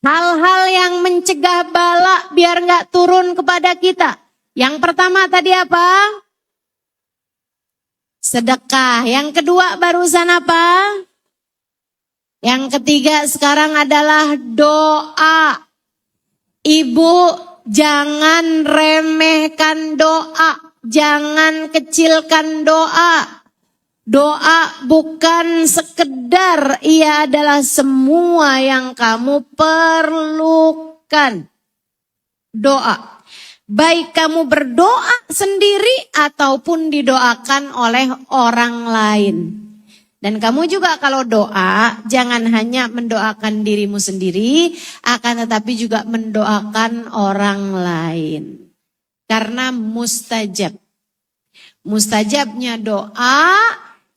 Hal-hal yang mencegah bala biar nggak turun kepada kita. Yang pertama tadi apa? Sedekah. Yang kedua barusan apa? Yang ketiga sekarang adalah doa. Ibu jangan remehkan doa. Jangan kecilkan doa. Doa bukan sekedar, ia adalah semua yang kamu perlukan. Doa. Baik kamu berdoa sendiri ataupun didoakan oleh orang lain. Dan kamu juga kalau doa, jangan hanya mendoakan dirimu sendiri, akan tetapi juga mendoakan orang lain. Karena mustajab. Mustajabnya doa,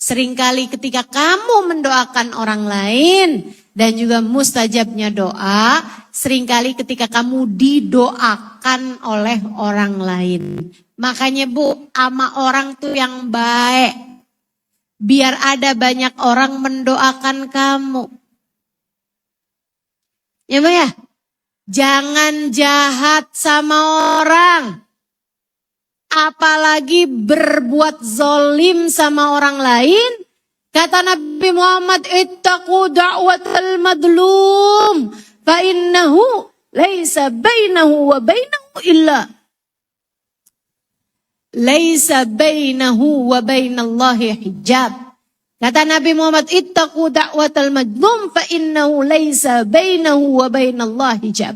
seringkali ketika kamu mendoakan orang lain, dan juga mustajabnya doa, seringkali ketika kamu didoakan oleh orang lain. Makanya Bu, sama orang tuh yang baik. Biar ada banyak orang mendoakan kamu. Ya Bu ya? Jangan jahat sama orang. Apalagi berbuat zolim sama orang lain. Kata Nabi Muhammad, ittaqu da'watal madlum. Fa innahu laisa bainahu wa bainahu illa. Laisa bainahu wa bainallahi hijab. Kata Nabi Muhammad, ittaqu da'watal madlum. Fa innahu laisa bainahu wa bainallahi hijab.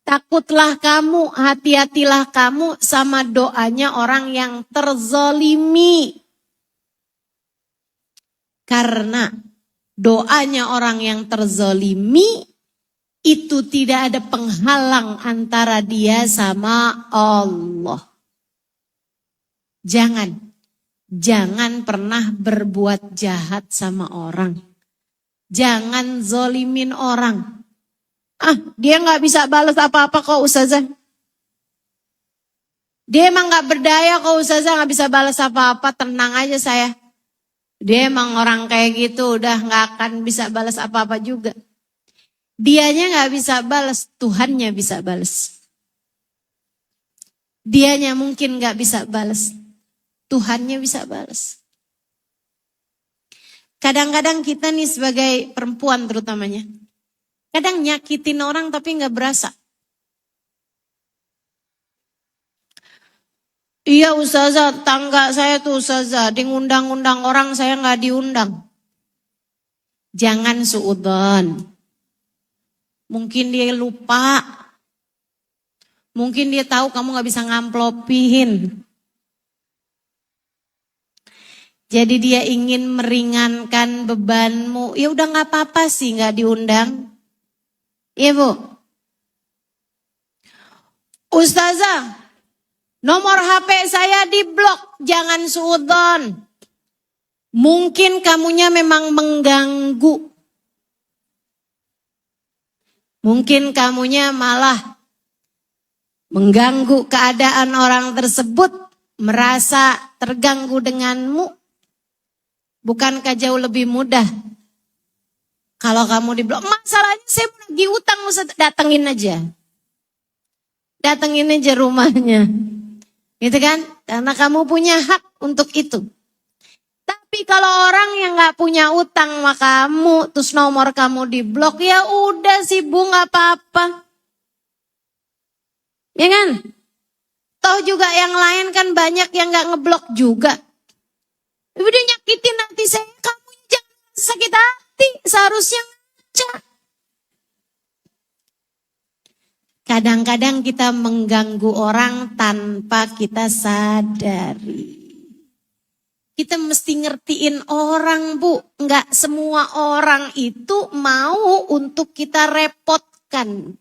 Takutlah kamu, hati-hatilah kamu sama doanya orang yang terzolimi. Karena doanya orang yang terzolimi itu tidak ada penghalang antara dia sama Allah. Jangan pernah berbuat jahat sama orang. Jangan zolimin orang. Dia gak bisa balas apa-apa kok Ustazah. Dia emang gak berdaya kok Ustazah, gak bisa balas apa-apa, tenang aja saya. Dia emang orang kayak gitu, udah gak akan bisa balas apa-apa juga. Dianya gak bisa balas, Tuhannya bisa balas. Dianya mungkin gak bisa balas, Tuhannya bisa balas. Kadang-kadang kita nih sebagai perempuan terutamanya, kadang nyakitin orang tapi gak berasa. Iya Ustazah, tangga saya tuh Ustazah, diundang-undang orang saya gak diundang. Jangan suudzon. Mungkin dia lupa. Mungkin dia tahu kamu gak bisa ngamplopin. Jadi dia ingin meringankan bebanmu. Ya udah gak apa-apa sih gak diundang. Iya Bu. Ustazah, nomor HP saya diblok. Jangan suudzon. Mungkin kamunya memang mengganggu. Mungkin kamunya malah mengganggu keadaan orang tersebut. Merasa terganggu denganmu. Bukankah jauh lebih mudah kalau kamu diblok? Masalahnya saya lagi utang, datengin aja. Datengin aja rumahnya. Gitu kan? Karena kamu punya hak untuk itu. Tapi kalau orang yang gak punya utang sama kamu, terus nomor kamu diblok, ya udah sih Bu, gak apa-apa. Ya kan? Toh juga yang lain kan banyak yang gak ngeblok juga. Udah nyakitin hati saya, kamu jangan sakit hati, seharusnya ngaca. Kadang-kadang kita mengganggu orang tanpa kita sadari. Kita mesti ngertiin orang Bu, enggak semua orang itu mau untuk kita repotkan.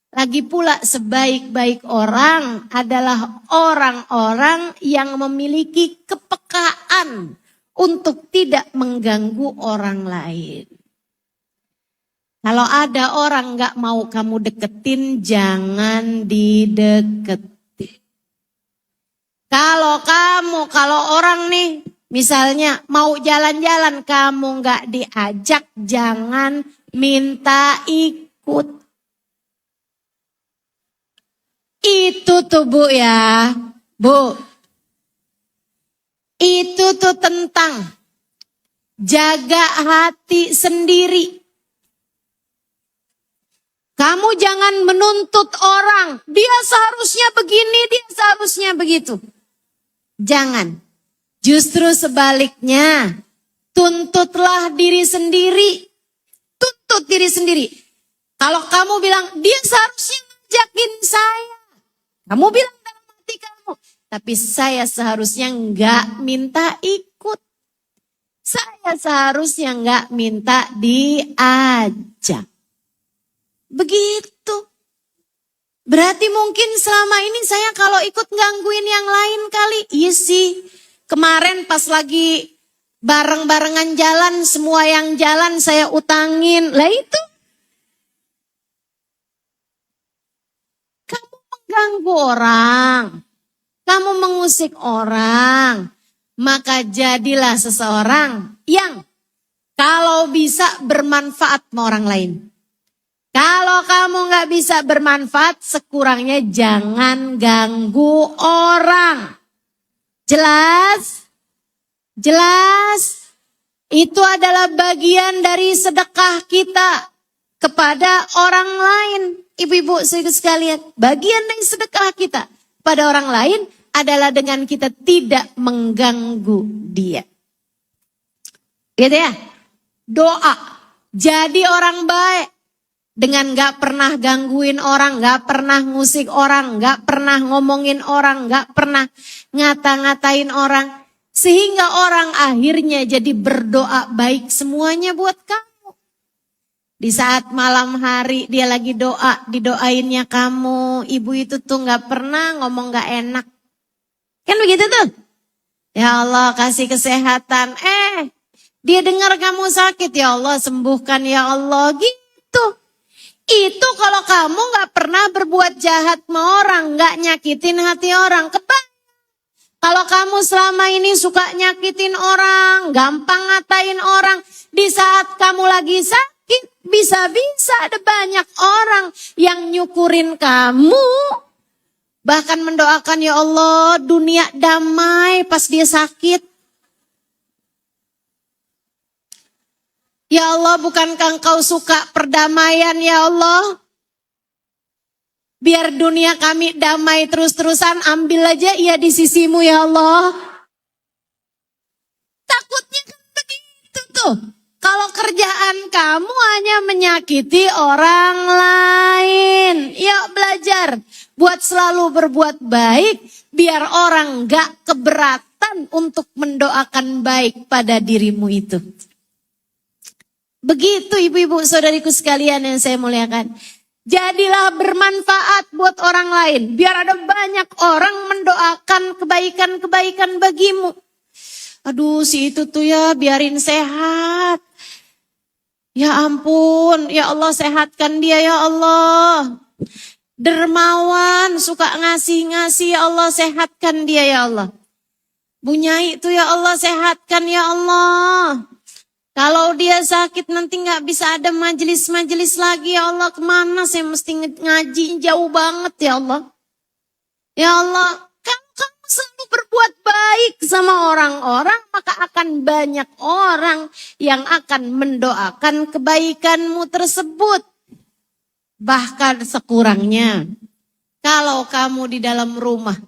Lagi pula sebaik-baik orang adalah orang-orang yang memiliki kepekaan untuk tidak mengganggu orang lain. Kalau ada orang gak mau kamu deketin, jangan dideketin. Kalau orang nih misalnya mau jalan-jalan kamu gak diajak, jangan minta ikut. Itu tuh Bu ya, Bu. Itu tuh tentang jaga hati sendiri. Kamu jangan menuntut orang, dia seharusnya begini, dia seharusnya begitu. Jangan. Justru sebaliknya, tuntutlah diri sendiri. Tuntut diri sendiri. Kalau kamu bilang, dia seharusnya ngajakin saya. Kamu bilang dalam hati kamu, tapi saya seharusnya enggak minta ikut. Saya seharusnya enggak minta diajak. Begitu. Berarti mungkin selama ini saya kalau ikut gangguin yang lain kali. Iya sih. Kemarin pas lagi bareng-barengan jalan, semua yang jalan saya utangin. Lah itu. Kamu mengganggu orang. Kamu mengusik orang. Maka jadilah seseorang yang kalau bisa bermanfaat sama orang lain. Kalau kamu gak bisa bermanfaat, sekurangnya jangan ganggu orang. Jelas? Jelas? Itu adalah bagian dari sedekah kita kepada orang lain. Ibu-ibu sekalian, bagian dari sedekah kita pada orang lain adalah dengan kita tidak mengganggu dia. Gitu ya? Doa. Jadi orang baik. Dengan gak pernah gangguin orang, gak pernah ngusik orang, gak pernah ngomongin orang, gak pernah ngata-ngatain orang. Sehingga orang akhirnya jadi berdoa baik semuanya buat kamu. Di saat malam hari dia lagi doa, didoainnya kamu. Ibu itu tuh gak pernah ngomong gak enak. Kan begitu tuh? Ya Allah kasih kesehatan. Dia dengar kamu sakit, ya Allah sembuhkan ya Allah gitu. Itu kalau kamu gak pernah berbuat jahat sama orang, gak nyakitin hati orang. Kalau kamu selama ini suka nyakitin orang, gampang ngatain orang, di saat kamu lagi sakit, bisa-bisa ada banyak orang yang nyukurin kamu. Bahkan mendoakan ya Allah dunia damai pas dia sakit. Ya Allah, bukankah engkau suka perdamaian ya Allah? Biar dunia kami damai terus-terusan, ambil aja ia di sisimu ya Allah. Takutnya kan begitu tuh. Kalau kerjaan kamu hanya menyakiti orang lain. Yuk belajar buat selalu berbuat baik, biar orang gak keberatan untuk mendoakan baik pada dirimu itu. Begitu ibu-ibu saudariku sekalian yang saya muliakan. Jadilah bermanfaat buat orang lain. Biar ada banyak orang mendoakan kebaikan-kebaikan bagimu. Aduh si itu tuh ya biarin sehat. Ya ampun, ya Allah sehatkan dia ya Allah. Dermawan, suka ngasih-ngasih ya Allah sehatkan dia ya Allah. Bunyai itu ya Allah sehatkan ya Allah. Kalau dia sakit nanti gak bisa ada majelis-majelis lagi ya Allah. Kemana saya mesti ngaji jauh banget ya Allah. Ya Allah, kamu selalu berbuat baik sama orang-orang. Maka akan banyak orang yang akan mendoakan kebaikanmu tersebut. Bahkan sekurangnya, kalau kamu di dalam rumah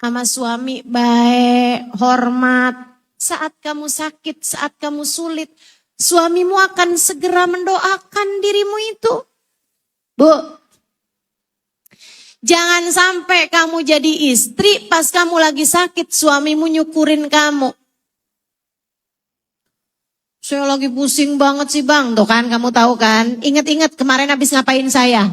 sama suami baik, hormat. Saat kamu sakit, saat kamu sulit, suamimu akan segera mendoakan dirimu itu. Bu, jangan sampai kamu jadi istri pas kamu lagi sakit, suamimu nyukurin kamu. Saya lagi pusing banget sih bang, tuh kan kamu tahu kan. Ingat-ingat kemarin habis ngapain saya.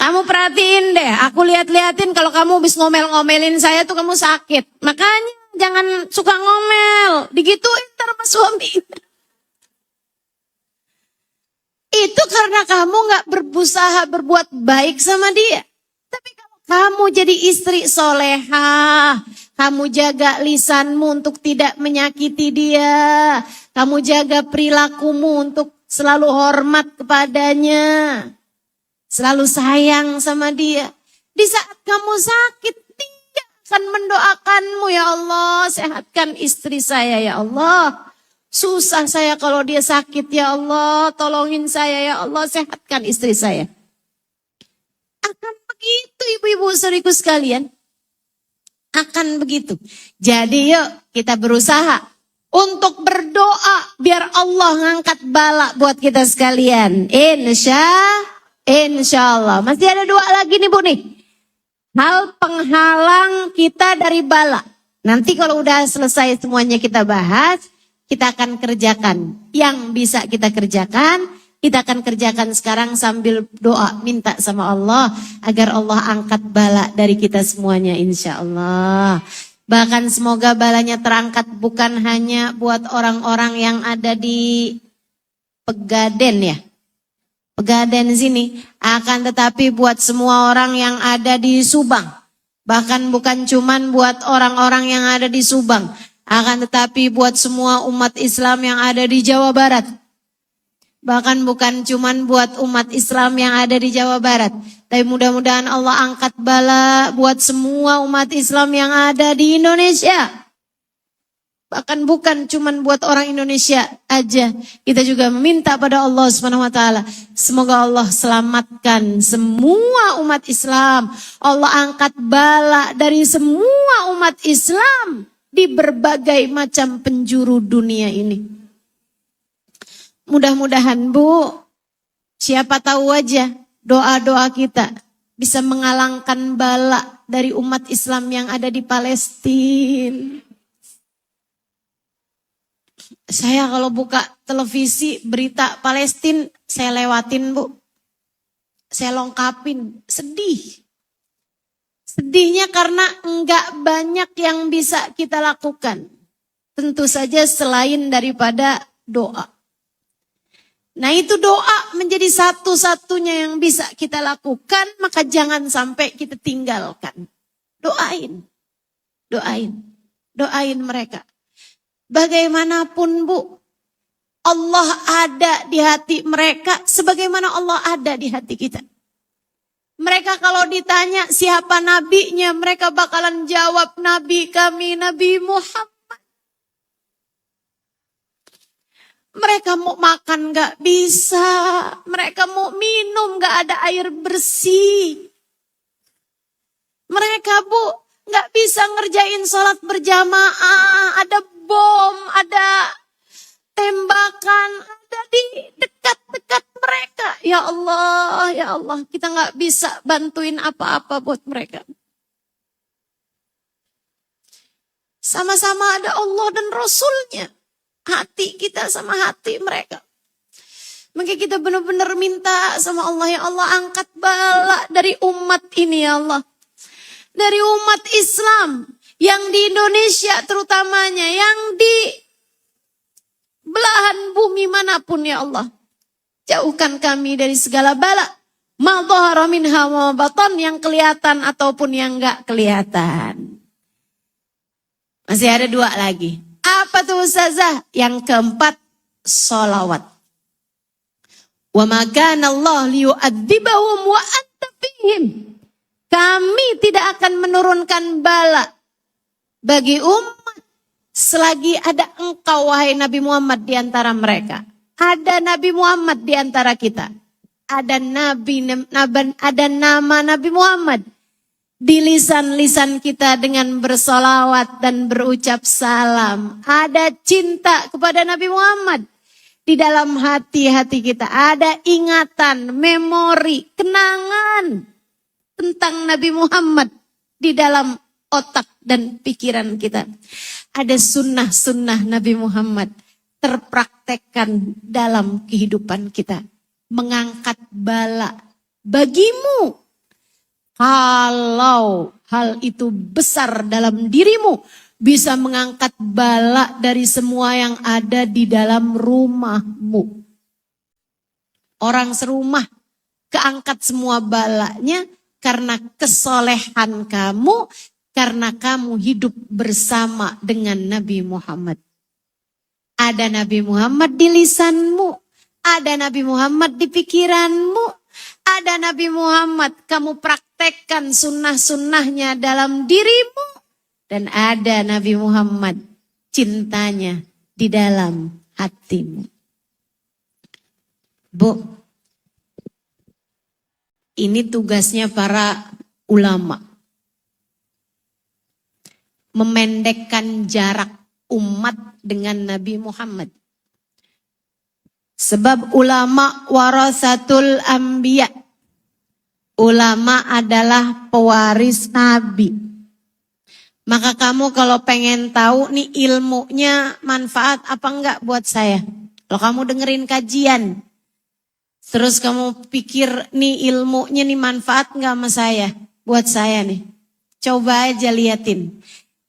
Kamu perhatiin deh, aku lihat-liatin kalau kamu habis ngomel-ngomelin saya tuh kamu sakit. Makanya jangan suka ngomel, digituin ntar sama suami. Itu karena kamu gak berusaha berbuat baik sama dia. Tapi kalau kamu jadi istri soleha, kamu jaga lisanmu untuk tidak menyakiti dia. Kamu jaga perilakumu untuk selalu hormat kepadanya, selalu sayang sama dia. Di saat kamu sakit, dia akan mendoakanmu, ya Allah, sehatkan istri saya, ya Allah. Susah saya kalau dia sakit, ya Allah, tolongin saya, ya Allah, sehatkan istri saya. Akan begitu ibu-ibu saudariku sekalian. Akan begitu. Jadi yuk kita berusaha untuk berdoa biar Allah ngangkat bala buat kita sekalian. Insya Allah. Masih ada 2 lagi nih Bu nih. Hal penghalang kita dari bala. Nanti kalau udah selesai semuanya kita bahas, kita akan kerjakan. Yang bisa kita kerjakan, kita akan kerjakan sekarang sambil doa. Minta sama Allah agar Allah angkat bala dari kita semuanya insya Allah. Bahkan semoga balanya terangkat bukan hanya buat orang-orang yang ada di Pegaden ya. Pegaden sini. Akan tetapi buat semua orang yang ada di Subang. Bahkan bukan cuman buat orang-orang yang ada di Subang. Akan tetapi buat semua umat Islam yang ada di Jawa Barat. Bahkan bukan cuman buat umat Islam yang ada di Jawa Barat. Tapi mudah-mudahan Allah angkat bala buat semua umat Islam yang ada di Indonesia. Bahkan bukan cuman buat orang Indonesia aja. Kita juga meminta pada Allah SWT. Semoga Allah selamatkan semua umat Islam. Allah angkat bala dari semua umat Islam di berbagai macam penjuru dunia ini. Mudah-mudahan Bu, siapa tahu aja doa-doa kita bisa mengalangkan bala dari umat Islam yang ada di Palestina. Saya kalau buka televisi berita Palestina, saya lewatin Bu. Saya lengkapin, sedih. Sedihnya karena enggak banyak yang bisa kita lakukan. Tentu saja selain daripada doa. Nah itu doa menjadi satu-satunya yang bisa kita lakukan, maka jangan sampai kita tinggalkan. Doain, doain mereka. Bagaimanapun Bu, Allah ada di hati mereka sebagaimana Allah ada di hati kita. Mereka kalau ditanya siapa nabinya, mereka bakalan jawab nabi kami, Nabi Muhammad. Mereka mau makan gak bisa. Mereka mau minum gak ada air bersih. Mereka Bu gak bisa ngerjain sholat berjamaah. Ada bom, ada tembakan, ada di dekat-dekat mereka. Ya Allah, kita gak bisa bantuin apa-apa buat mereka. Sama-sama ada Allah dan Rasulnya. Hati kita sama hati mereka. Maka kita benar-benar minta sama Allah, ya Allah angkat bala dari umat ini ya Allah. Dari umat Islam yang di Indonesia terutamanya, yang di belahan bumi manapun ya Allah. Jauhkan kami dari segala bala. Ma dhahara minha wa batan, yang kelihatan ataupun yang enggak kelihatan. Masih ada 2 lagi. Apa tuh Ustazah? Yang keempat, sholawat. Wa ma kana Allah liyu'adzibahum wa anta fihim. Kami tidak akan menurunkan bala bagi umat selagi ada engkau wahai Nabi Muhammad di antara mereka. Ada Nabi Muhammad di antara kita. Ada nama Nabi Muhammad di lisan-lisan kita dengan bersolawat dan berucap salam. Ada cinta kepada Nabi Muhammad di dalam hati-hati kita. Ada ingatan, memori, kenangan tentang Nabi Muhammad di dalam otak dan pikiran kita. Ada sunnah-sunnah Nabi Muhammad terpraktekkan dalam kehidupan kita. Mengangkat bala bagimu. Kalau hal itu besar dalam dirimu, bisa mengangkat bala dari semua yang ada di dalam rumahmu. Orang serumah keangkat semua balanya karena kesolehan kamu, karena kamu hidup bersama dengan Nabi Muhammad. Ada Nabi Muhammad di lisanmu, Ada Nabi Muhammad di pikiranmu. Ada Nabi Muhammad kamu praktekkan sunnah-sunnahnya dalam dirimu. Dan ada Nabi Muhammad cintanya di dalam hatimu. Bu, ini tugasnya para ulama. Memendekkan jarak umat dengan Nabi Muhammad. Sebab ulama warasatul anbiya. Ulama adalah pewaris Nabi. Maka kamu kalau pengen tahu nih ilmunya manfaat apa enggak buat saya. Kalau kamu dengerin kajian. Terus kamu pikir nih ilmunya nih manfaat enggak sama saya. Buat saya nih. Coba aja liatin.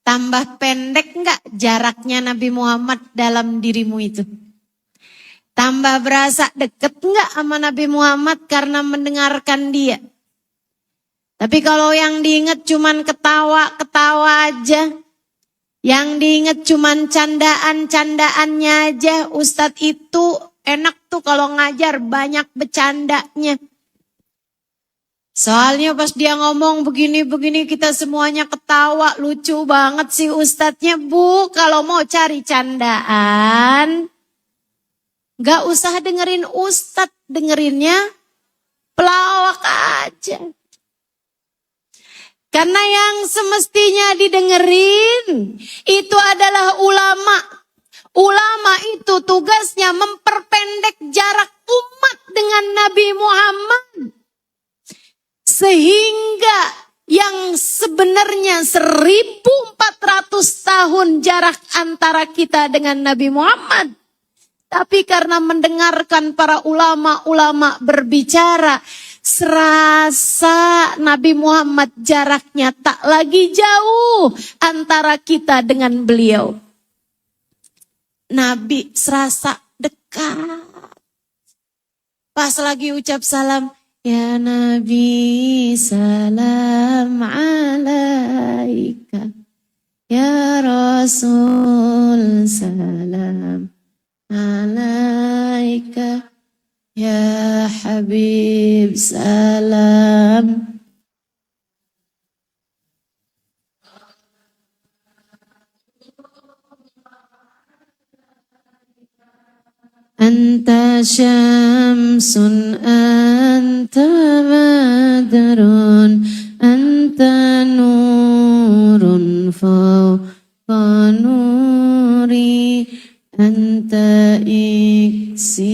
Tambah pendek enggak jaraknya Nabi Muhammad dalam dirimu itu? Tambah berasa deket enggak sama Nabi Muhammad karena mendengarkan dia? Tapi kalau yang diingat cuman ketawa-ketawa aja. Yang diingat cuman candaan-candaannya aja. Ustadz itu enak tuh kalau ngajar banyak bercandanya. Soalnya pas dia ngomong begini-begini kita semuanya ketawa. Lucu banget sih ustadznya. Bu, kalau mau cari candaan, gak usah dengerin ustadz. Dengerinnya pelawak aja. Karena yang semestinya didengerin itu adalah ulama. Ulama itu tugasnya memperpendek jarak umat dengan Nabi Muhammad. Sehingga yang sebenarnya 1400 tahun jarak antara kita dengan Nabi Muhammad. Tapi karena mendengarkan para ulama-ulama berbicara, serasa Nabi Muhammad jaraknya tak lagi jauh antara kita dengan beliau. Nabi serasa dekat. Pas lagi ucap salam, ya Nabi salam alaika. Ya Rasul salam alaika. Ya Habib salam. Anta syamsun, anta badrun, anta nurun fawqa nuri, anta iksirun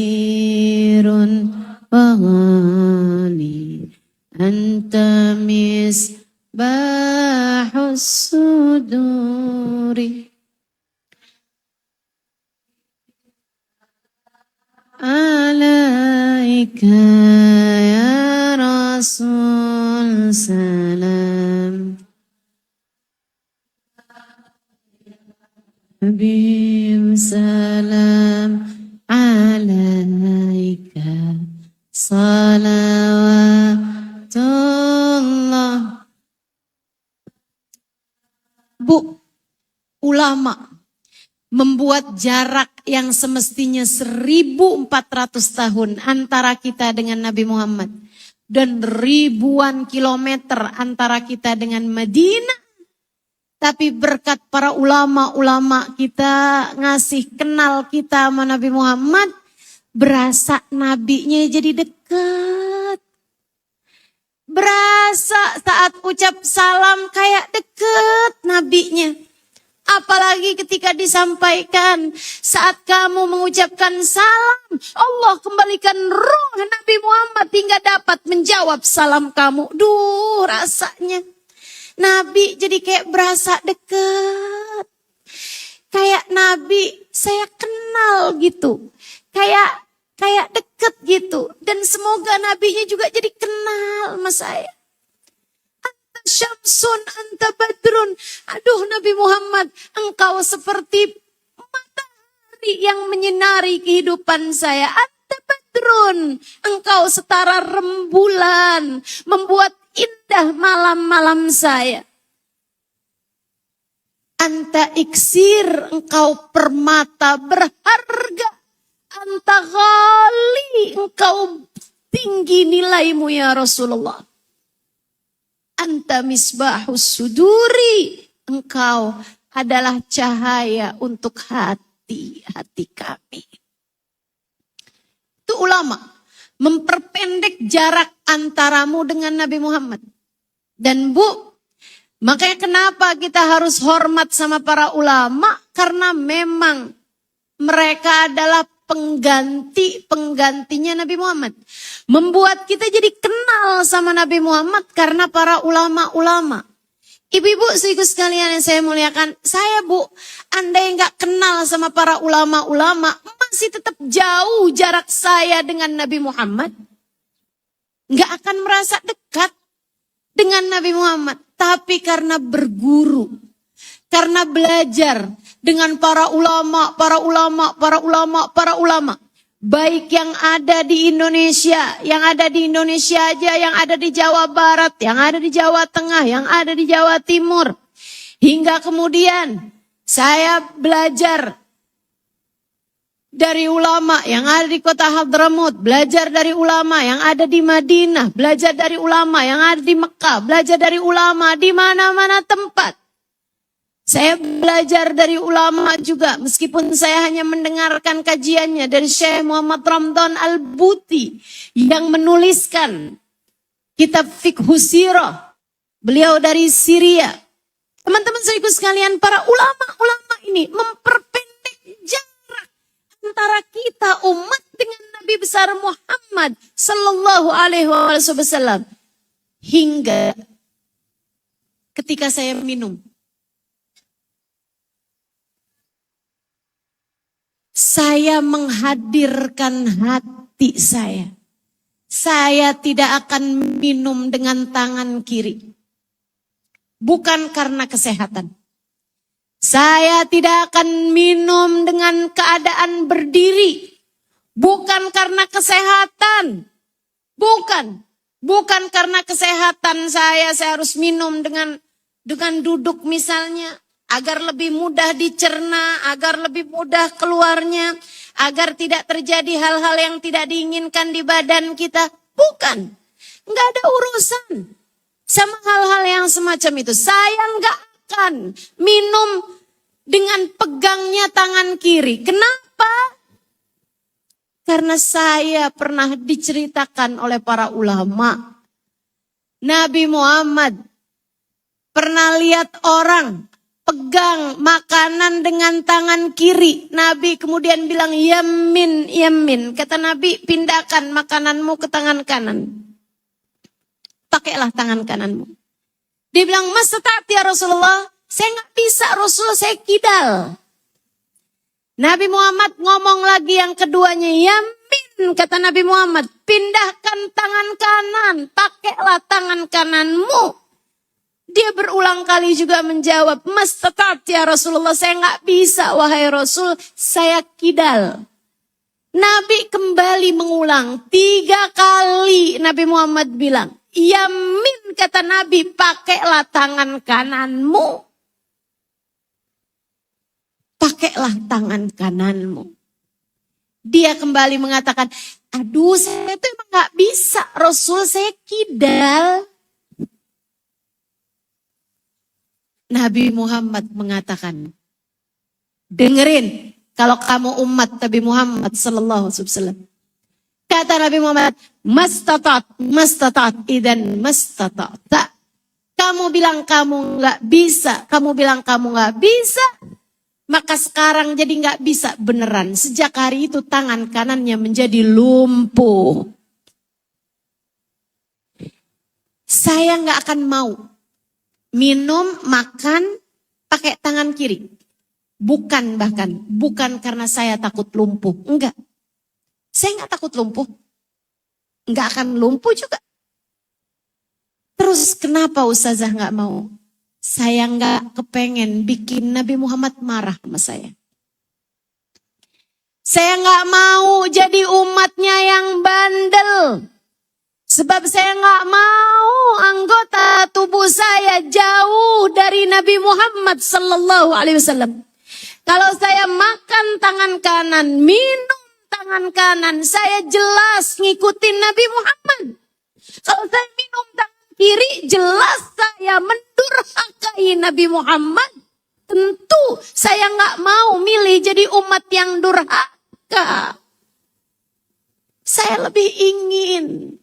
waghali, anta misbahus suduri. Alaika ya Rasul salam. Habib salam alaika. Salawatullah. Bu, ulama membuat jarak yang semestinya 1400 tahun antara kita dengan Nabi Muhammad. Dan ribuan kilometer antara kita dengan Madinah. Tapi berkat para ulama-ulama kita ngasih kenal kita sama Nabi Muhammad. Berasa nabinya jadi dekat. Berasa saat ucap salam kayak deket nabinya. Apalagi ketika disampaikan saat kamu mengucapkan salam, Allah kembalikan ruh Nabi Muhammad hingga dapat menjawab salam kamu. Duh, rasanya Nabi jadi kayak berasa dekat. Kayak Nabi saya kenal gitu. Kayak deket gitu. Dan semoga Nabinya juga jadi kenal sama saya. Syamsun anta badrun. Aduh Nabi Muhammad, engkau seperti matahari yang menyinari kehidupan saya. Anta badrun, engkau setara rembulan, membuat indah malam-malam saya. Anta iksir, engkau permata berharga. anta ghali, engkau tinggi nilaimu ya Rasulullah. Anta misbahus suduri, engkau adalah cahaya untuk hati-hati kami. Itu ulama memperpendek jarak antaramu dengan Nabi Muhammad. Dan Bu, makanya kenapa kita harus hormat sama para ulama? Karena memang mereka adalah penggantinya Nabi Muhammad. Membuat kita jadi kenal sama Nabi Muhammad karena para ulama-ulama. Ibu-ibu sekaligus sekalian yang saya muliakan, saya Bu, andai nggak kenal sama para ulama-ulama, masih tetap jauh jarak saya dengan Nabi Muhammad. Nggak akan merasa dekat dengan Nabi Muhammad. Tapi karena berguru, karena belajar dengan para ulama, baik yang ada di Indonesia, aja, yang ada di Jawa Barat, yang ada di Jawa Tengah, yang ada di Jawa Timur. Hingga kemudian saya belajar dari ulama yang ada di kota Hadramut, belajar dari ulama yang ada di Madinah, belajar dari ulama yang ada di Mekah, belajar dari ulama di mana-mana tempat. Saya belajar dari ulama juga, meskipun saya hanya mendengarkan kajiannya dari Syekh Muhammad Ramdan Al-Buti yang menuliskan kitab Fiqhu Sirah. Beliau dari Syria. Teman-teman sekaligus sekalian, para ulama-ulama ini memperpendek jarak antara kita umat dengan Nabi besar Muhammad sallallahu alaihi wasallam. Hingga ketika saya minum, saya menghadirkan hati saya. Saya tidak akan minum dengan tangan kiri. Bukan karena kesehatan. Saya tidak akan minum dengan keadaan berdiri. Bukan karena kesehatan. Bukan karena kesehatan saya harus minum dengan duduk misalnya. Agar lebih mudah dicerna, agar lebih mudah keluarnya, agar tidak terjadi hal-hal yang tidak diinginkan di badan kita. Bukan. Nggak ada urusan sama hal-hal yang semacam itu. Saya nggak akan minum dengan pegangnya tangan kiri. Kenapa? Karena saya pernah diceritakan oleh para ulama. Nabi Muhammad pernah lihat orang pegang makanan dengan tangan kiri. Nabi kemudian bilang, yamin, yamin. Kata Nabi, pindahkan makananmu ke tangan kanan. Pakailah tangan kananmu. Dia bilang, mastata'ti ya Rasulullah. Saya nggak bisa Rasul, saya kidal. Nabi Muhammad ngomong lagi yang keduanya, yamin. Kata Nabi Muhammad, pindahkan tangan kanan. Pakailah tangan kananmu. Dia berulang kali juga menjawab, mastata'ti ya Rasulullah, saya nggak bisa wahai Rasul, saya kidal. Nabi kembali mengulang 3 kali. Nabi Muhammad bilang, yamin, kata Nabi, pakailah tangan kananmu. Pakailah tangan kananmu. Dia kembali mengatakan, aduh saya itu emang nggak bisa Rasul, saya kidal. Nabi Muhammad mengatakan, dengerin, kalau kamu umat Nabi Muhammad sallallahu alaihi wasallam. Kata Nabi Muhammad, mastatat, idan mastatat. Kamu bilang kamu nggak bisa, maka sekarang jadi nggak bisa beneran. Sejak hari itu tangan kanannya menjadi lumpuh. Saya nggak akan mau minum, makan pakai tangan kiri. Bukan karena saya takut lumpuh. Enggak. Saya nggak takut lumpuh. Nggak akan lumpuh juga. Terus kenapa Ustazah nggak mau? Saya nggak kepengen bikin Nabi Muhammad marah sama saya. Saya nggak mau jadi umatnya yang bandel. Sebab saya nggak mau anggota tubuh saya jauh dari Nabi Muhammad sallallahu alaihi wasallam. Kalau saya makan tangan kanan, minum tangan tangan kanan, saya jelas ngikutin Nabi Muhammad. Kalau saya minum tangan kiri, jelas saya mendurhakai Nabi Muhammad. Tentu saya nggak mau milih jadi umat yang durhaka. Saya lebih ingin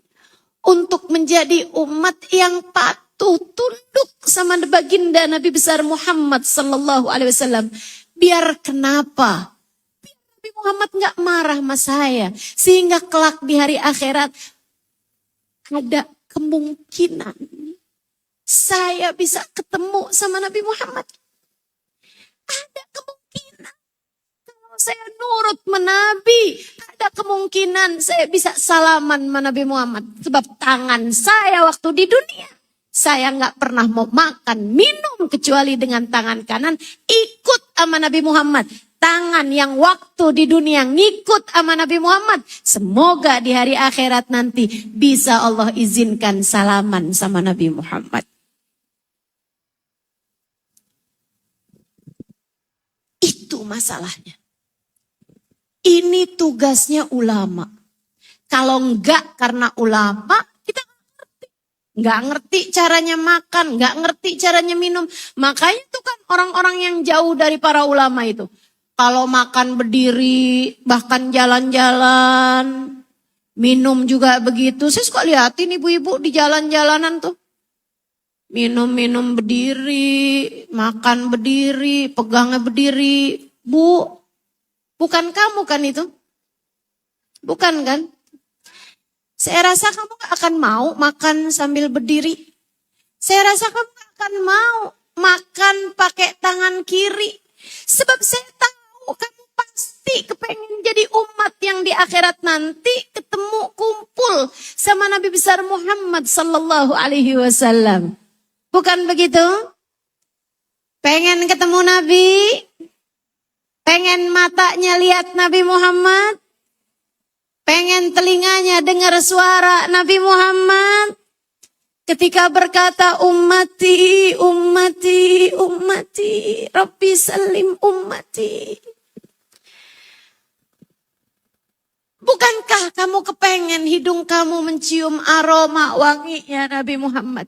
untuk menjadi umat yang patuh, tunduk sama baginda Nabi besar Muhammad sallallahu alaihi wasallam. Biar kenapa? Biar Nabi Muhammad nggak marah sama saya, sehingga kelak di hari akhirat ada kemungkinan saya bisa ketemu sama Nabi Muhammad. Ada kemungkinan kalau saya nurut menabi, ada kemungkinan saya bisa salaman sama Nabi Muhammad. Sebab tangan saya waktu di dunia, saya nggak pernah mau makan, minum kecuali dengan tangan kanan, ikut sama Nabi Muhammad. Tangan yang waktu di dunia ngikut sama Nabi Muhammad. Semoga di hari akhirat nanti bisa Allah izinkan salaman sama Nabi Muhammad. Itu masalahnya. Ini tugasnya ulama. Kalau enggak karena ulama, kita nggak ngerti caranya makan, nggak ngerti caranya minum. Makanya itu kan orang-orang yang jauh dari para ulama itu. Kalau makan berdiri, bahkan jalan-jalan, minum juga begitu. Saya suka liatin ibu-ibu di jalan-jalanan tuh. Minum-minum berdiri, makan berdiri, pegangnya berdiri. Bu, bukan kamu kan itu? Bukan kan? Saya rasa kamu gak akan mau makan sambil berdiri. Saya rasa kamu gak akan mau makan pakai tangan kiri. Sebab saya tahu kamu pasti kepengen jadi umat yang di akhirat nanti ketemu kumpul sama Nabi besar Muhammad sallallahu alaihi wasallam. Bukan begitu? Pengen ketemu Nabi? Pengen matanya lihat Nabi Muhammad? Pengen telinganya dengar suara Nabi Muhammad? Ketika berkata ummati, ummati, ummati, Rabbi salim ummati. Bukankah kamu kepengen hidung kamu mencium aroma wanginya Nabi Muhammad?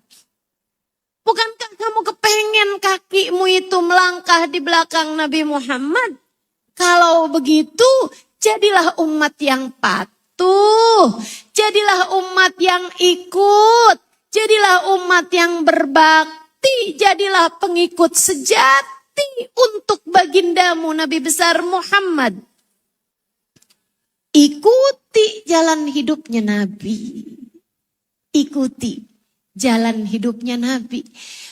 Bukankah kamu kepengen kakimu itu melangkah di belakang Nabi Muhammad? Kalau begitu, jadilah umat yang patuh. Jadilah umat yang ikut. Jadilah umat yang berbakti. Jadilah pengikut sejati untuk bagindamu Nabi besar Muhammad. Ikuti jalan hidupnya Nabi. Ikuti jalan hidupnya Nabi.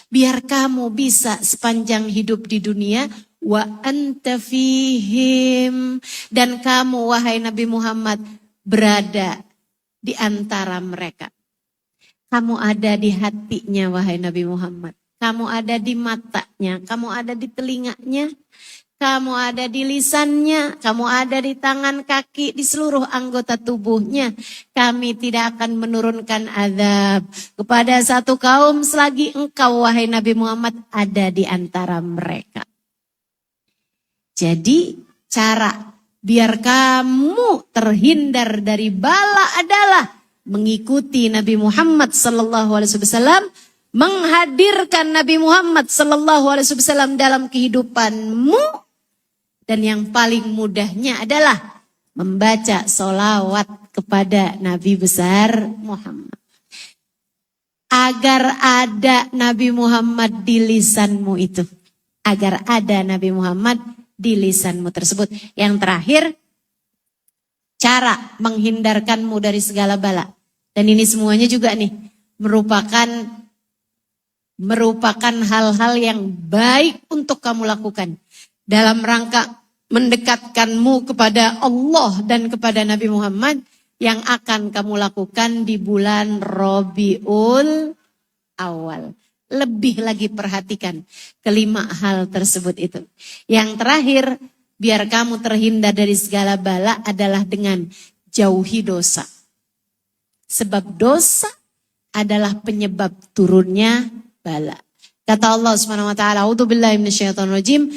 Biar kamu bisa sepanjang hidup di dunia. Wa anta fihim. Dan kamu wahai Nabi Muhammad berada di antara mereka. Kamu ada di hatinya wahai Nabi Muhammad. Kamu ada di matanya. Kamu ada di telinganya. Kamu ada di lisannya, kamu ada di tangan kaki, di seluruh anggota tubuhnya. Kami tidak akan menurunkan azab kepada satu kaum selagi engkau wahai Nabi Muhammad ada di antara mereka. Jadi cara biar kamu terhindar dari bala adalah mengikuti Nabi Muhammad sallallahu alaihi wasallam, menghadirkan Nabi Muhammad sallallahu alaihi wasallam dalam kehidupanmu. Dan yang paling mudahnya adalah membaca sholawat kepada Nabi besar Muhammad. Agar ada Nabi Muhammad di lisanmu itu. Agar ada Nabi Muhammad di lisanmu tersebut. Yang terakhir, cara menghindarkanmu dari segala bala. Dan ini semuanya juga nih merupakan hal-hal yang baik untuk kamu lakukan. Dalam rangka mendekatkanmu kepada Allah dan kepada Nabi Muhammad yang akan kamu lakukan di bulan Rabiul Awal. Lebih lagi perhatikan kelima hal tersebut itu. Yang terakhir, biar kamu terhindar dari segala bala adalah dengan jauhi dosa. Sebab dosa adalah penyebab turunnya bala. Kata Allah Subhanahu wa taala, "A'udzubillahi minasyaitonirrajim.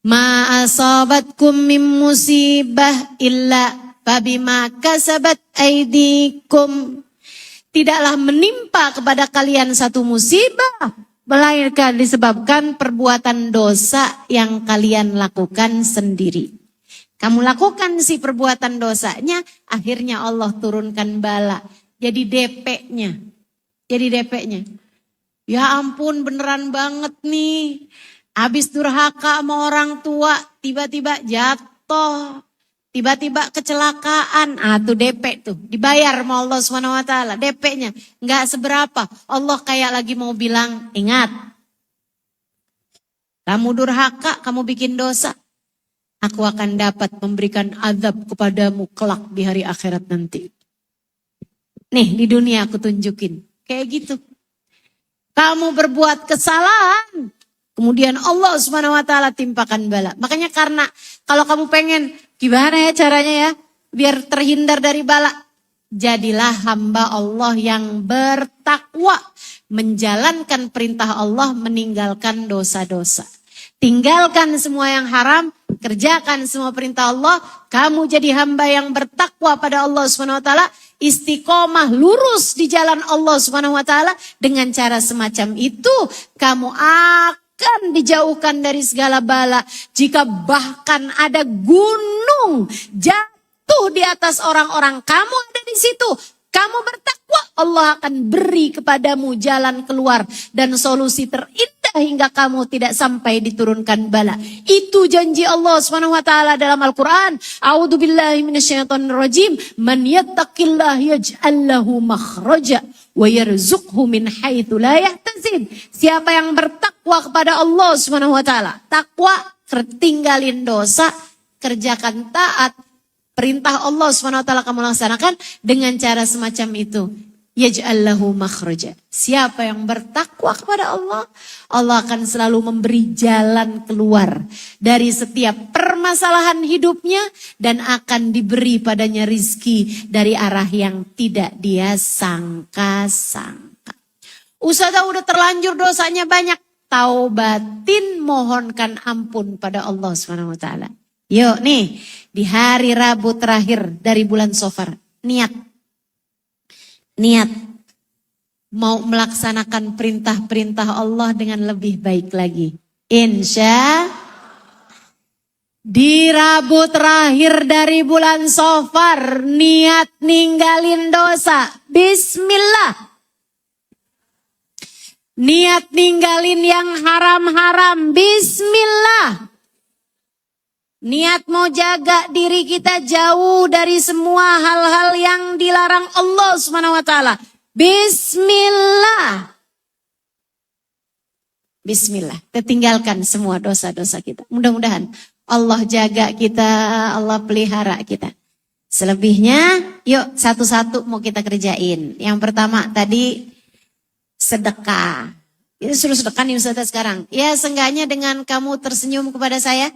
Ma asabatkum min musibah illa fabima kasabat aidikum. Tidaklah menimpa kepada kalian satu musibah, melainkan disebabkan perbuatan dosa yang kalian lakukan sendiri. Kamu lakukan si perbuatan dosanya, akhirnya Allah turunkan bala. Jadi DP-nya. Ya ampun, beneran banget nih. Habis durhaka sama orang tua, tiba-tiba jatuh. Tiba-tiba kecelakaan. Tuh DP tuh. Dibayar sama Allah SWT. DP-nya. Nggak seberapa. Allah kayak lagi mau bilang, ingat. Kamu durhaka, kamu bikin dosa. Aku akan dapat memberikan azab kepadamu kelak di hari akhirat nanti. Nih di dunia aku tunjukin. Kayak gitu. Kamu berbuat kesalahan. Kemudian Allah SWT timpakan bala. Makanya karena kalau kamu pengen gimana ya caranya ya. Biar terhindar dari bala. Jadilah hamba Allah yang bertakwa. Menjalankan perintah Allah, meninggalkan dosa-dosa. Tinggalkan semua yang haram, kerjakan semua perintah Allah, kamu jadi hamba yang bertakwa pada Allah SWT, istiqomah lurus di jalan Allah SWT, dengan cara semacam itu kamu akan dijauhkan dari segala bala. Jika bahkan ada gunung jatuh di atas orang-orang, kamu ada di situ. Kamu bertakwa, Allah akan beri kepadamu jalan keluar dan solusi terindah hingga kamu tidak sampai diturunkan bala. Itu janji Allah SWT dalam Al-Quran. A'udzubillahi minasyaitonirrajim. Man yattaqillah yaj'al lahu makhraja wa yarzuqhu min haitsu la yahtasib. Siapa yang bertakwa kepada Allah SWT, takwa, tinggalin dosa, kerjakan taat. Perintah Allah SWT kamu laksanakan dengan cara semacam itu. Yaj'al lahu makhraja. Siapa yang bertakwa kepada Allah, Allah akan selalu memberi jalan keluar dari setiap permasalahan hidupnya dan akan diberi padanya rizki dari arah yang tidak dia sangka-sangka. Ustazah udah terlanjur dosanya banyak. Taubatin, mohonkan ampun pada Allah SWT. Yuk nih, di hari Rabu terakhir dari bulan Safar, niat mau melaksanakan perintah-perintah Allah dengan lebih baik lagi. Insya di Rabu terakhir dari bulan Safar, niat ninggalin dosa. Bismillah. Niat ninggalin yang haram-haram. Bismillah. Niat mau jaga diri kita jauh dari semua hal-hal yang dilarang Allah SWT. Bismillah. Bismillah. Kita tinggalkan semua dosa-dosa kita. Mudah-mudahan Allah jaga kita, Allah pelihara kita. Selebihnya yuk satu-satu mau kita kerjain. Yang pertama tadi sedekah. Itu suruh sedekah nih Ustazah sekarang. Ya seenggaknya dengan kamu tersenyum kepada saya.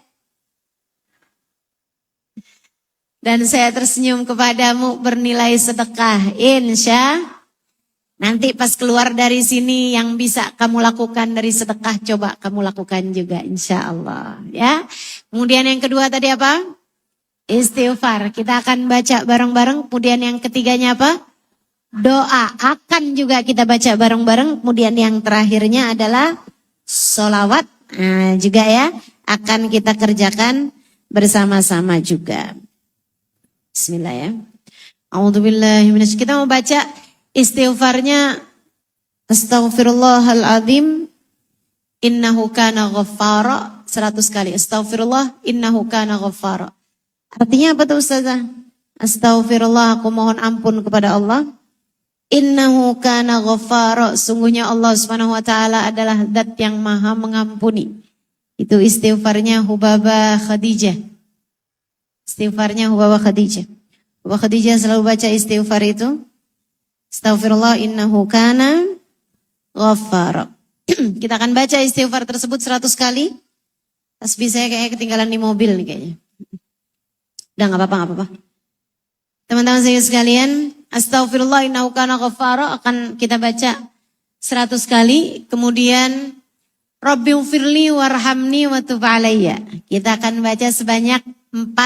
Dan saya tersenyum kepadamu bernilai sedekah. Insya nanti pas keluar dari sini yang bisa kamu lakukan dari sedekah coba kamu lakukan juga insya Allah. Ya. Kemudian yang kedua tadi apa? Istighfar. Kita akan baca bareng-bareng. Kemudian yang ketiganya apa? Doa. Akan juga kita baca bareng-bareng. Kemudian yang terakhirnya adalah sholawat. Nah, juga ya. Akan kita kerjakan bersama-sama juga. Bismillah ya. A'udzubillahiminasyaitonirrajim. Kita mau baca istighfarnya. Astaghfirullahaladzim. Innahu kana ghaffara. 100 kali. Astaghfirullah. Innahu kana ghaffara. Artinya apa tuh Ustazah? Astaghfirullah. Aku mohon ampun kepada Allah. Innahu kana ghaffara. Sungguhnya Allah SWT adalah zat yang maha mengampuni. Itu istighfarnya Hubabah Khadijah. Istighfarnya Hubabah Khadijah. Hubabah Khadijah selalu baca istighfar itu. Astaghfirullah innahu kana ghaffara. Kita akan baca istighfar tersebut 100 kali. Tasbih saya kayaknya ketinggalan di mobil nih kayaknya. Udah gak apa-apa. Teman-teman saya sekalian, astaghfirullah innahu kana ghaffara akan kita baca 100 kali. Kemudian Rabbighfirli warhamni wa tub alayya. Kita akan baca sebanyak 40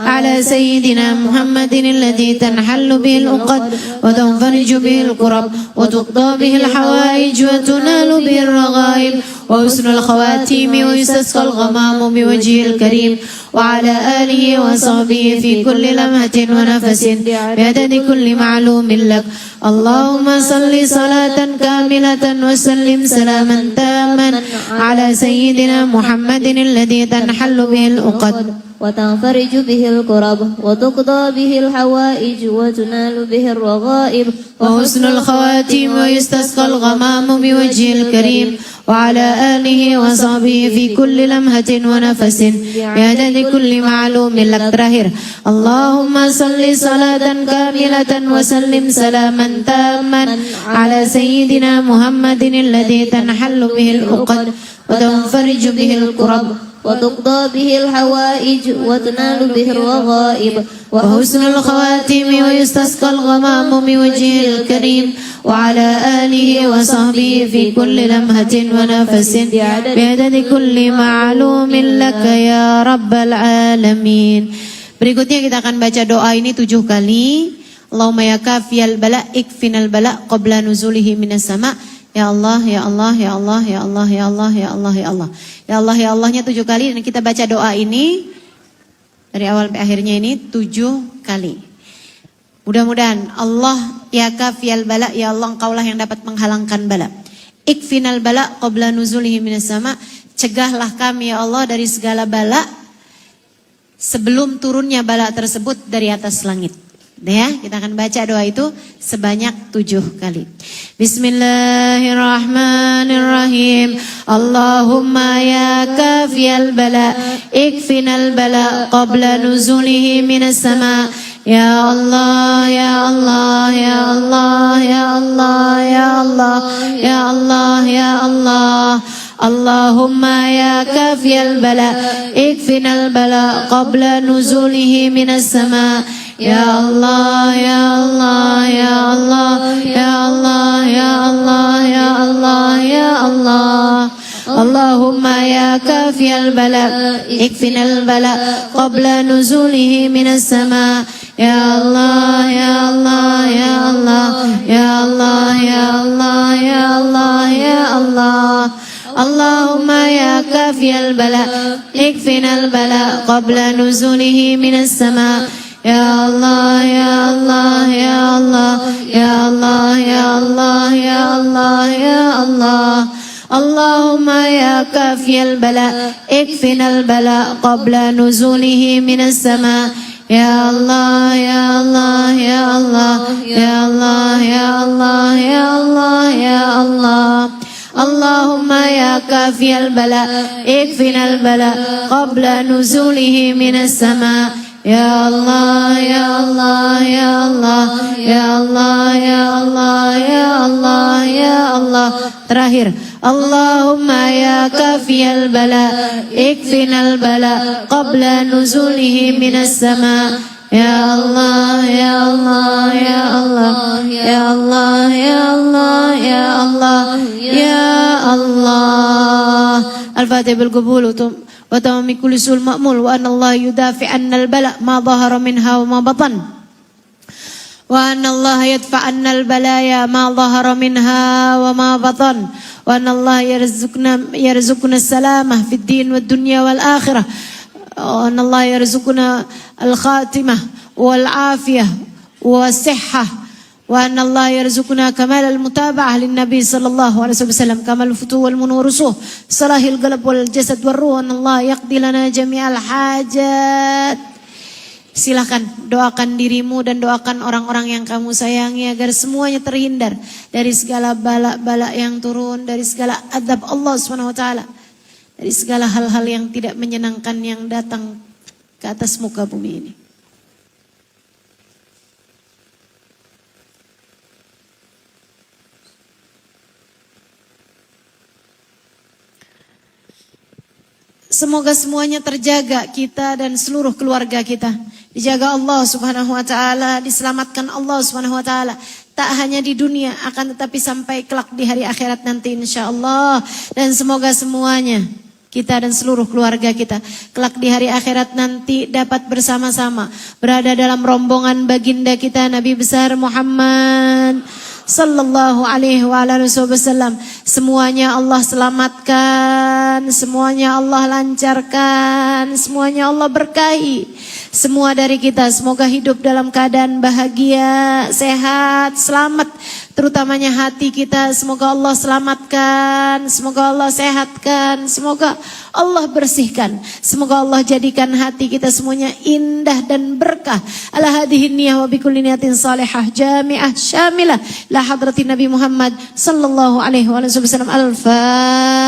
على سيدنا محمد الذي تنحل به العقد وتنفرج به الكرب وتقضى به الحوائج وتنال به الرغائب وحسن الخواتيم ويستسقى الغمام بوجهه الكريم وعلى آله وصحبه في كل لمحة ونفس بعدد كل معلوم لك. اللهم صل صلاة كاملة وسلم سلاما تاما على سيدنا محمد الذي تنحل به العقد وتنفرج به الكرب وتقضى به الحوائج وتنال به الرغائب وحسن الخواتيم ويستسقى الغمام بوجهه الكريم وعلى آله وصحبه في كل لمحة ونفس بعدد كل معلوم لك. Terakhir, Allahumma salli salatan kamilatan wa sallim salaman tamman ala sayyidina Muhammadin alladhi tanhallu bihil uqad wa tanfariju bihil kurab وتقضى به الحوائج وتنال به الرغائب وحسن الخواتم ويستسقى الغمام بوجهه الكريم وعلى آله وصحبه في كل لمحة ونفس بعدد كل معلوم لك يا رب العالمين. Berikutnya kita akan baca doa ini 7 kali. Allahumma ya kafiyal bala ikfinal bala qabla nuzulihi minas sama. Ya Allah, ya Allah, ya Allah, ya Allah, ya Allah, ya Allah, ya Allah. Ya Allah, ya Allahnya 7 kali. Dan kita baca doa ini dari awal sampai akhirnya ini 7 kali. Mudah-mudahan Allah ya kafiyal bala, ya Allah engkaulah yang dapat menghalangkan bala. Ikfinal bala qabla nuzulihi minas sama. Cegahlah kami ya Allah dari segala bala sebelum turunnya bala tersebut dari atas langit. Ya, kita akan baca doa itu sebanyak 7 kali. Bismillahirrahmanirrahim. Allahumma ya kafiyal bala ikfinal bala qabla nuzulihi minas sama. Ya Allah, ya Allah, ya Allah, ya Allah, ya Allah, ya Allah, ya Allah. Allahumma ya kafiyal bala ikfinal bala qabla nuzulihi minas sama. Ya Allah, ya Allah, ya Allah, ya Allah, ya Allah, ya Allah, ya Allah. Allahumma ya kafiyal bala ikfinal bala qabla nuzulihi minas sama. Ya Allah, ya Allah, ya Allah, ya Allah, ya Allah, ya Allah, ya Allah. Allahumma ya kafiyal bala ikfinal bala qabla nuzulihi minas sama. Ya Allah, ya Allah, ya Allah, ya Allah, ya Allah, ya Allah, ya Allah. Allahumma ya kafiyal bala ikfinal bala qabla nuzulihi minas sama. Ya Allah, ya Allah, ya Allah, ya Allah, ya Allah, ya Allah, ya Allah. Allahumma ya kafiyal bala ikfinal bala qabla nuzulihi minas sama. Ya Allah, ya Allah, ya Allah, ya Allah, ya Allah, ya Allah, ya Allah. Terakhir, Allahumma ya kafiyal bala ikfinal bala qabla nuzulihi minas sama. Ya Allah, ya Allah, ya Allah, ya Allah, ya Allah, ya Allah, ya Allah. Al-Fatihah bil qabul wa tamami kulli sul ma'mul wa anna Allah yudafi anna al-bala ma dhahara minha wa ma batan. Wa anna Allah yadfa anna al-balaya ma dhahara minha wa ma batan. Wa anna Allah yarzuqna as-salamah fid din wad dunya wal akhirah. وأن الله يرزقنا الخاتمة والعافية والصحة وأن الله يرزقنا كمال المتابعة للنبي صلى الله عليه وسلم كمال الفتوح والمن والرسوح صلاح القلب والجسد والروح أن الله يقضي لنا جميع الحاجات. Silakan doakan dirimu dan doakan orang-orang yang kamu sayangi agar semuanya terhindar dari segala bala-bala yang turun, dari segala adab Allah SWT, dari segala hal-hal yang tidak menyenangkan yang datang ke atas muka bumi ini. Semoga semuanya terjaga, kita dan seluruh keluarga kita. Dijaga Allah Subhanahu wa taala, diselamatkan Allah Subhanahu wa taala. Tak hanya di dunia, akan tetapi sampai kelak di hari akhirat nanti insyaallah. Dan semoga semuanya kita dan seluruh keluarga kita. Kelak di hari akhirat nanti dapat bersama-sama berada dalam rombongan baginda kita Nabi besar Muhammad sallallahu alaihi wasallam. Semuanya Allah selamatkan, semuanya Allah lancarkan, semuanya Allah berkahi. Semua dari kita semoga hidup dalam keadaan bahagia, sehat, selamat. Terutamanya hati kita semoga Allah selamatkan, semoga Allah sehatkan, semoga Allah bersihkan. Semoga Allah jadikan hati kita semuanya indah dan berkah. Ala hadhihi niyah wa bikulli niyatin salihah jami'ah syamilah la hadratin Nabi Muhammad sallallahu alaihi wasallam. Al-Fatihah.